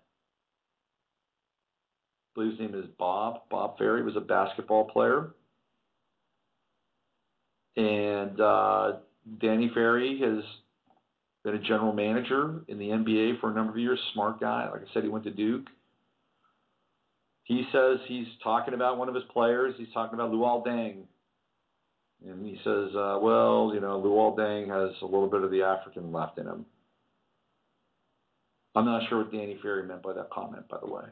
believe his name is Bob Ferry, was a basketball player. And Danny Ferry has been a general manager in the NBA for a number of years, smart guy. Like I said, he went to Duke. He says he's talking about one of his players. He's talking about Luol Deng. And he says, Luol Deng has a little bit of the African left in him. I'm not sure what Danny Ferry meant by that comment, by the way.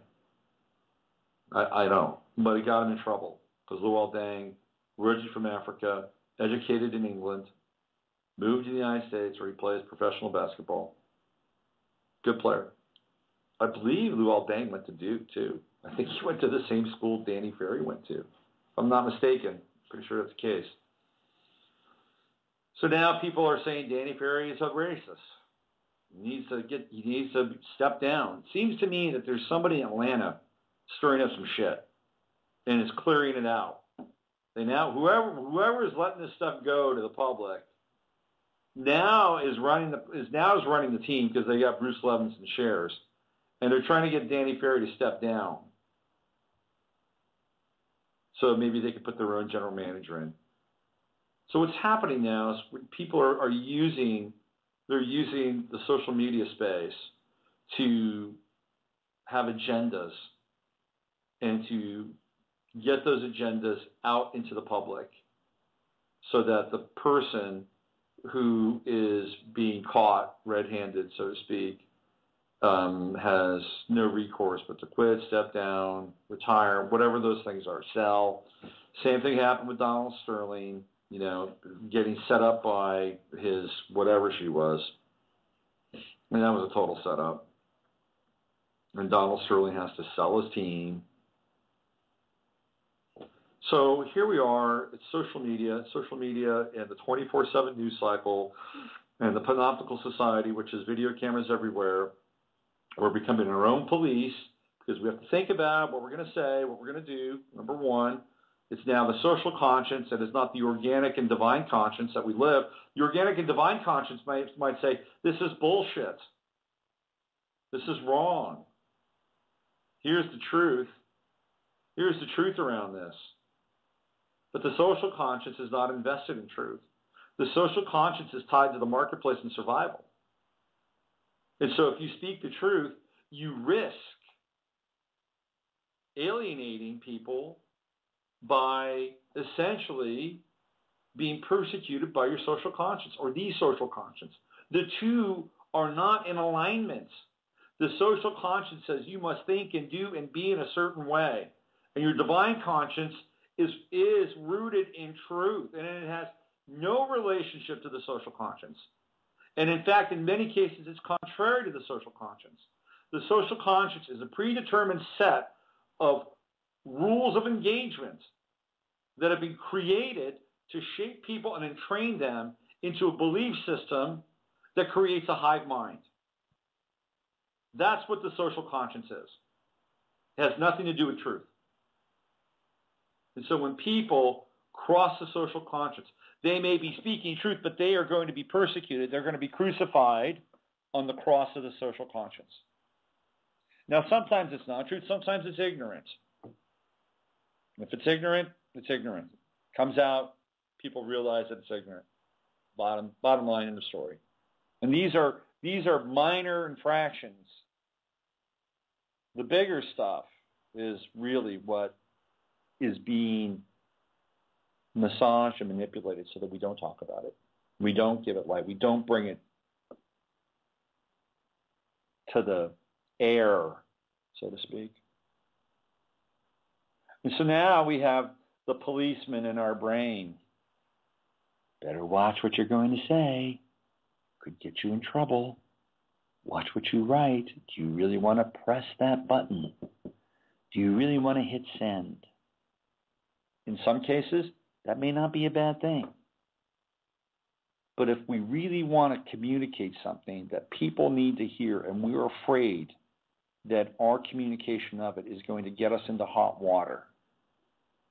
I don't. But it got him in trouble because Luol Deng, originally from Africa, educated in England, moved to the United States where he plays professional basketball. Good player. I believe Luol Deng went to Duke, too. I think he went to the same school Danny Ferry went to. If I'm not mistaken. Pretty sure that's the case. So now people are saying Danny Ferry is a racist. He needs to step down. It seems to me that there's somebody in Atlanta stirring up some shit and is clearing it out. They now whoever is letting this stuff go to the public now is running the team because they got Bruce Levinson shares, and they're trying to get Danny Ferry to step down. So maybe they could put their own general manager in. So what's happening now is people are using the social media space to have agendas and to get those agendas out into the public so that the person who is being caught red-handed, so to speak, has no recourse but to quit, step down, retire, whatever those things are, sell. Same thing happened with Donald Sterling, getting set up by his whatever she was. And that was a total setup. And Donald Sterling has to sell his team. So here we are, it's social media and the 24/7 news cycle and the Panoptical Society, which is video cameras everywhere. We're becoming our own police because we have to think about what we're going to say, what we're going to do. Number one, it's now the social conscience and it's not the organic and divine conscience that we live. The organic and divine conscience might say, this is bullshit. This is wrong. Here's the truth. Here's the truth around this. But the social conscience is not invested in truth. The social conscience is tied to the marketplace and survival. And so if you speak the truth, you risk alienating people by essentially being persecuted by your social conscience or the social conscience. The two are not in alignment. The social conscience says you must think and do and be in a certain way. And your divine conscience is rooted in truth, and it has no relationship to the social conscience. And in fact, in many cases, it's contrary to the social conscience. The social conscience is a predetermined set of rules of engagement that have been created to shape people and entrain them into a belief system that creates a hive mind. That's what the social conscience is. It has nothing to do with truth. And so when people cross the social conscience, they may be speaking truth, but they are going to be persecuted. They're going to be crucified on the cross of the social conscience. Now, sometimes it's not truth. Sometimes it's ignorance. If it's ignorant, it's ignorant. Comes out, people realize that it's ignorant. Bottom line in the story. And these are minor infractions. The bigger stuff is really what is being massaged and manipulated so that we don't talk about it. We don't give it light. We don't bring it to the air, so to speak. And so now we have the policeman in our brain. Better watch what you're going to say. Could get you in trouble. Watch what you write. Do you really want to press that button? Do you really want to hit send? In some cases, that may not be a bad thing. But if we really want to communicate something that people need to hear, and we're afraid that our communication of it is going to get us into hot water,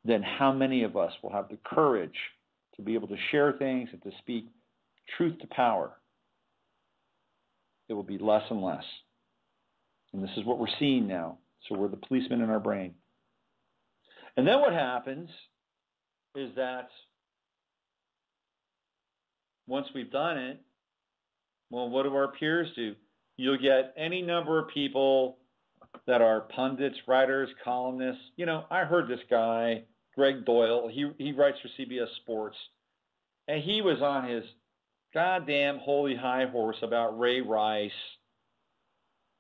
then how many of us will have the courage to be able to share things and to speak truth to power? It will be less and less. And this is what we're seeing now. So we're the policemen in our brain. And then what happens is that once we've done it, well, what do our peers do? You'll get any number of people that are pundits, writers, columnists. You know, I heard this guy, Greg Doyle, he writes for CBS Sports, and he was on his goddamn holy high horse about Ray Rice.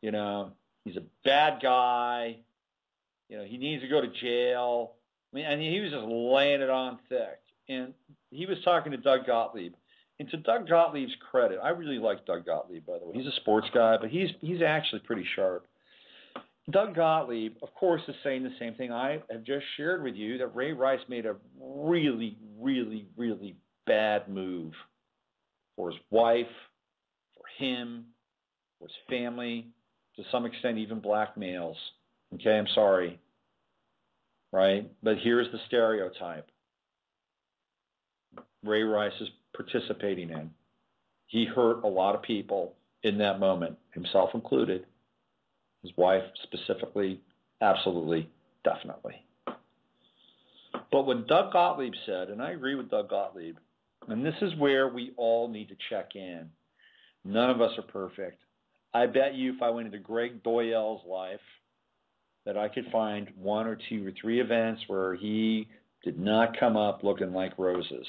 You know, he's a bad guy. You know, he needs to go to jail. I mean, he was just laying it on thick. And he was talking to Doug Gottlieb. And to Doug Gottlieb's credit, I really like Doug Gottlieb, by the way. He's a sports guy, but he's actually pretty sharp. Doug Gottlieb, of course, is saying the same thing I have just shared with you, that Ray Rice made a really, really, really bad move for his wife, for him, for his family, to some extent even black males. Okay, I'm sorry. Right? But here's the stereotype Ray Rice is participating in. He hurt a lot of people in that moment, himself included. His wife specifically, absolutely, definitely. But what Doug Gottlieb said, and I agree with Doug Gottlieb, and this is where we all need to check in. None of us are perfect. I bet you if I went into Greg Doyle's life that I could find one or two or three events where he did not come up looking like roses.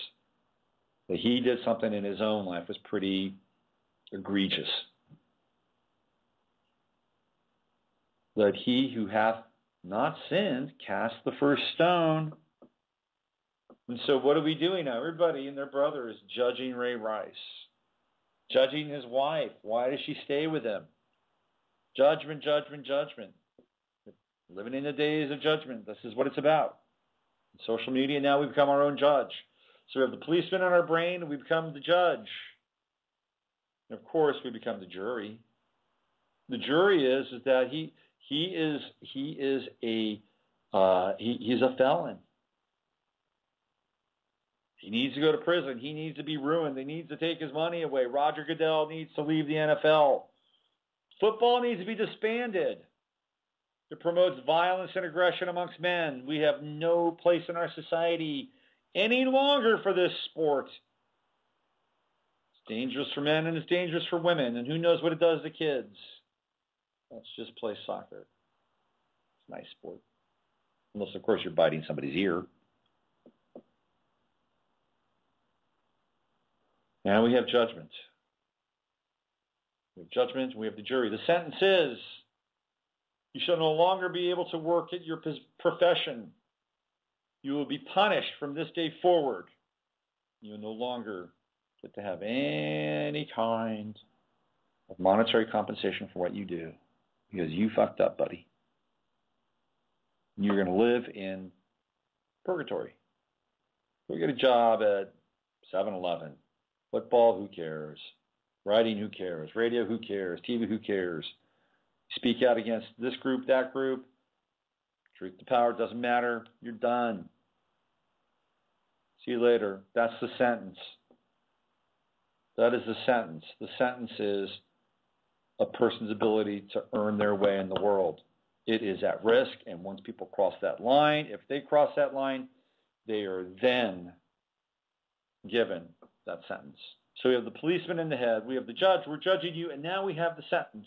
That he did something in his own life was pretty egregious. That he who hath not sinned cast the first stone. And so what are we doing now? Everybody and their brother is judging Ray Rice. Judging his wife. Why does she stay with him? Judgment, judgment, judgment. Living in the days of judgment. This is what it's about. In social media, now we become our own judge. So we have the policeman in our brain, and we become the judge. And of course, we become the jury. The jury is that he's a felon. He needs to go to prison. He needs to be ruined. They need to take his money away. Roger Goodell needs to leave the NFL. Football needs to be disbanded. It promotes violence and aggression amongst men. We have no place in our society any longer for this sport. It's dangerous for men and it's dangerous for women, and who knows what it does to kids. Let's just play soccer. It's a nice sport. unless, of course, you're biting somebody's ear. Now we have judgment. We have judgment, we have the jury. The sentence is, you shall no longer be able to work at your profession. You will be punished from this day forward. You will no longer get to have any kind of monetary compensation for what you do, because you fucked up, buddy. You're going to live in purgatory. Go get a job at 7-Eleven. Football, who cares? Writing, who cares? Radio, who cares? TV, who cares? Speak out against this group, that group. Truth to power, doesn't matter. You're done. See you later. That's the sentence. That is the sentence. The sentence is a person's ability to earn their way in the world. It is at risk, and once people cross that line, if they cross that line, they are then given that sentence. So we have the policeman in the head, we have the judge, we're judging you, and now we have the sentence.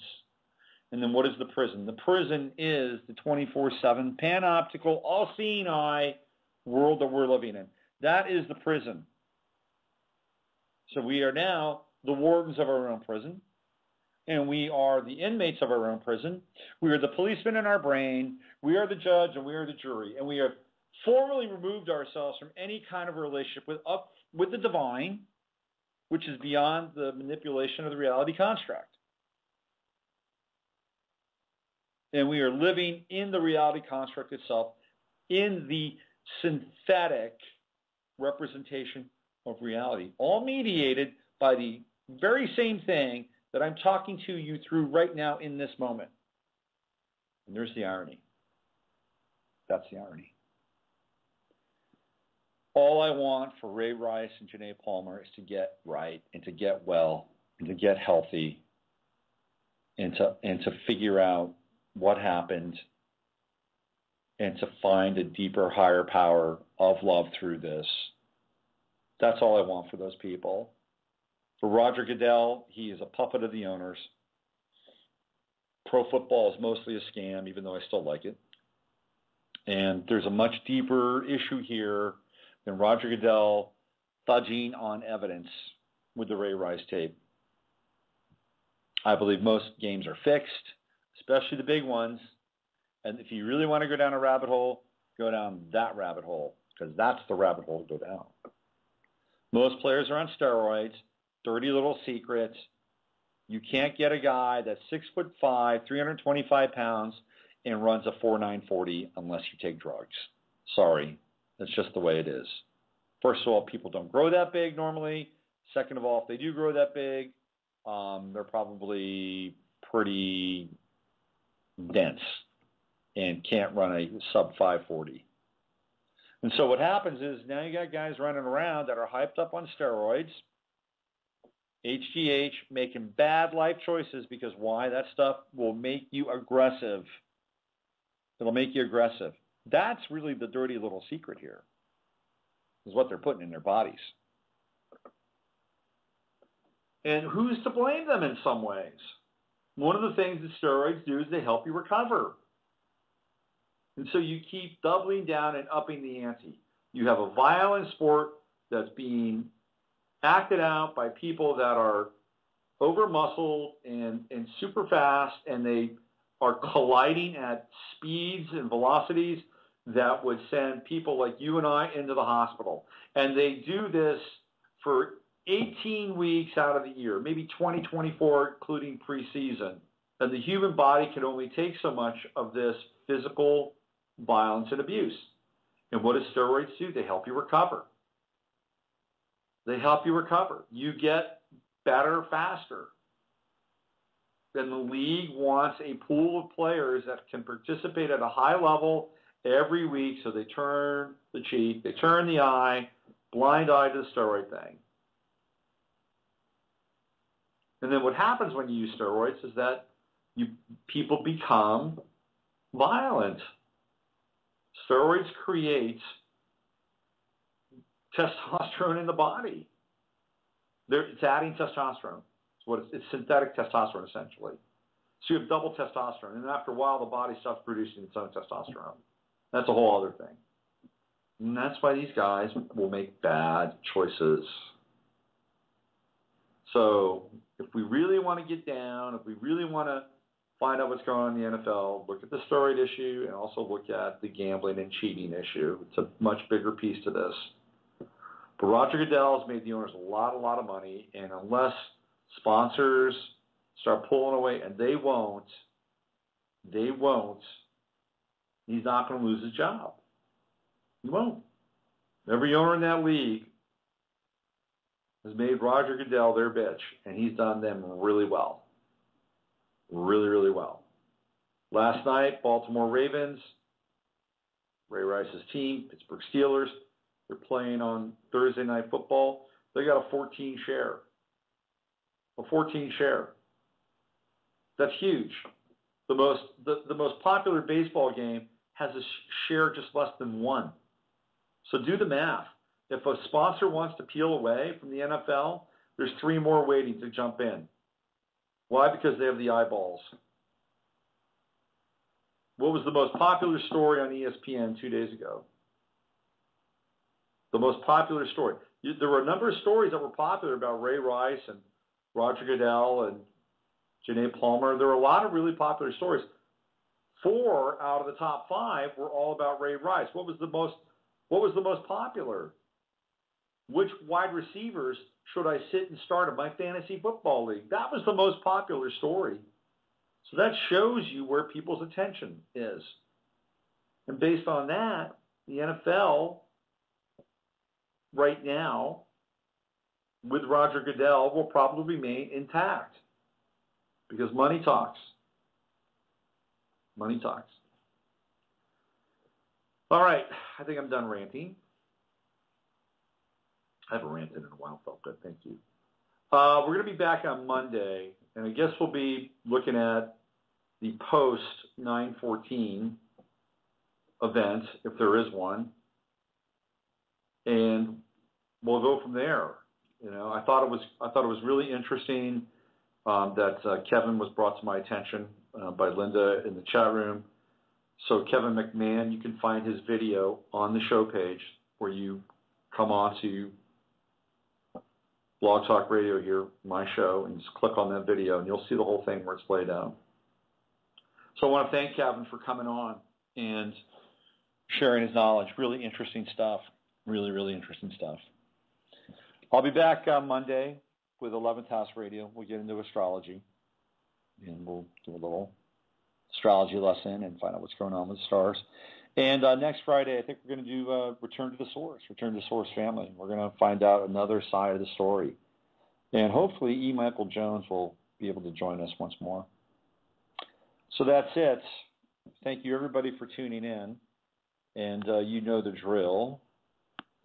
And then what is the prison? The prison is the 24/7 panoptical, all-seeing eye world that we're living in. That is the prison. So we are now the wardens of our own prison, and we are the inmates of our own prison. We are the policeman in our brain, we are the judge, and we are the jury. And we have formally removed ourselves from any kind of relationship with the divine, which is beyond the manipulation of the reality construct. And we are living in the reality construct itself, in the synthetic representation of reality, all mediated by the very same thing that I'm talking to you through right now in this moment. And there's the irony. That's the irony. All I want for Ray Rice and Janae Palmer is to get right and to get well and to get healthy and to figure out what happened and to find a deeper, higher power of love through this. That's all I want for those people. For Roger Goodell, he is a puppet of the owners. Pro football is mostly a scam, even though I still like it. And there's a much deeper issue here than Roger Goodell fudging on evidence with the Ray Rice tape. I believe most games are fixed, especially the big ones. And if you really want to go down a rabbit hole, go down that rabbit hole, because that's the rabbit hole to go down. Most players are on steroids, dirty little secret. You can't get a guy that's 6'5", 325 pounds, and runs a 4.940 unless you take drugs. Sorry, that's just the way it is. First of all, people don't grow that big normally. Second of all, if they do grow that big, they're probably pretty dense and can't run a sub 540. And so what happens is now you got guys running around that are hyped up on steroids, HGH, making bad life choices because why? That stuff will make you aggressive. It'll make you aggressive. That's really the dirty little secret here, is what they're putting in their bodies. And who's to blame them in some ways? One of the things that steroids do is they help you recover. And so you keep doubling down and upping the ante. You have a violent sport that's being acted out by people that are over-muscled and super fast, and they are colliding at speeds and velocities that would send people like you and I into the hospital. And they do this for 18 weeks out of the year, maybe 20, 24, including preseason. And the human body can only take so much of this physical violence and abuse. And what do steroids do? They help you recover. They help you recover. You get better faster. Then the league wants a pool of players that can participate at a high level every week, so they turn the cheek, they turn the eye, blind eye to the steroid thing. And then what happens when you use steroids is that people become violent. Steroids create testosterone in the body. It's adding testosterone. It's synthetic testosterone, essentially. So you have double testosterone, and after a while, the body stops producing its own testosterone. That's a whole other thing. And that's why these guys will make bad choices. So if we really want to get down, if we really want to find out what's going on in the NFL, look at the steroid issue and also look at the gambling and cheating issue. It's a much bigger piece to this. But Roger Goodell has made the owners a lot of money, and unless sponsors start pulling away, and they won't, he's not going to lose his job. He won't. Every owner in that league has made Roger Goodell their bitch, and he's done them really well. Really well. Last night, Baltimore Ravens, Ray Rice's team, Pittsburgh Steelers, they're playing on Thursday Night Football. They got a 14 share. A 14 share. That's huge. The most popular baseball game has a share just less than 1. So do the math. If a sponsor wants to peel away from the NFL, there's 3 more waiting to jump in. Why? Because they have the eyeballs. What was the most popular story on ESPN 2 days ago? The most popular story. There were a number of stories that were popular about Ray Rice and Roger Goodell and Janae Palmer. There were a lot of really popular stories. 4 out of the top 5 were all about Ray Rice. What was the most popular? Which wide receivers should I sit and start in my fantasy football league? That was the most popular story. So that shows you where people's attention is. And based on that, the NFL right now, with Roger Goodell, will probably remain intact. Because money talks. Money talks. All right, I think I'm done ranting. I haven't ranted in a while, felt good. Thank you. We're going to be back on Monday, and I guess we'll be looking at the post-9/14 event, if there is one, and we'll go from there. You know, I thought it was really interesting that Kevin was brought to my attention by Linda in the chat room. So Kevin McMahon, you can find his video on the show page where you come on to Blog Talk Radio here, my show, and just click on that video, and you'll see the whole thing where it's laid out. So I want to thank Kevin for coming on and sharing his knowledge. Really interesting stuff. Really interesting stuff. I'll be back on Monday with 11th House Radio. We'll get into astrology, and we'll do a little astrology lesson and find out what's going on with the stars. And next Friday, I think we're going to do Return to the Source family. We're going to find out another side of the story. And hopefully E. Michael Jones will be able to join us once more. So that's it. Thank you, everybody, for tuning in. And you know the drill.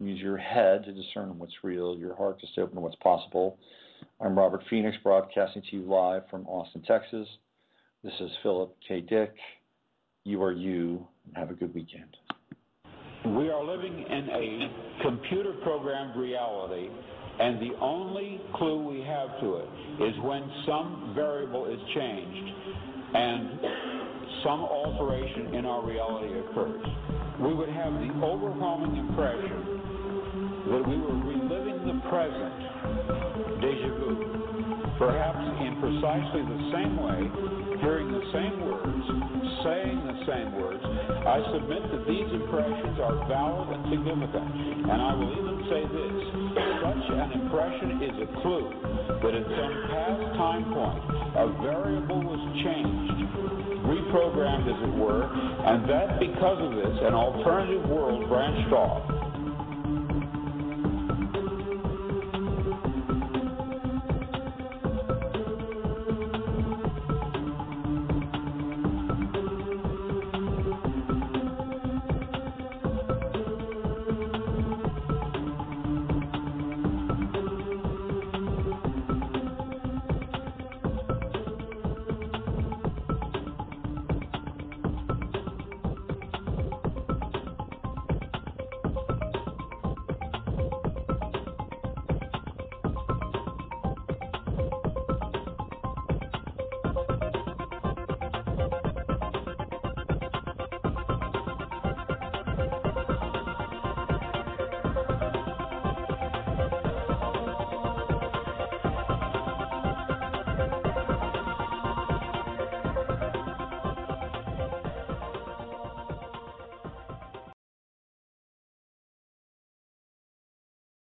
Use your head to discern what's real, your heart to stay open to what's possible. I'm Robert Phoenix, broadcasting to you live from Austin, Texas. This is Philip K. Dick. You are you, and have a good weekend. We are living in a computer-programmed reality, and the only clue we have to it is when some variable is changed and some alteration in our reality occurs. We would have the overwhelming impression that we were reliving the present, déjà vu, perhaps in precisely the same way, hearing the same words, saying the same words. I submit that these impressions are valid and significant, and I will even say this: such an impression is a clue that at some past time point a variable was changed, reprogrammed as it were, and that because of this an alternative world branched off.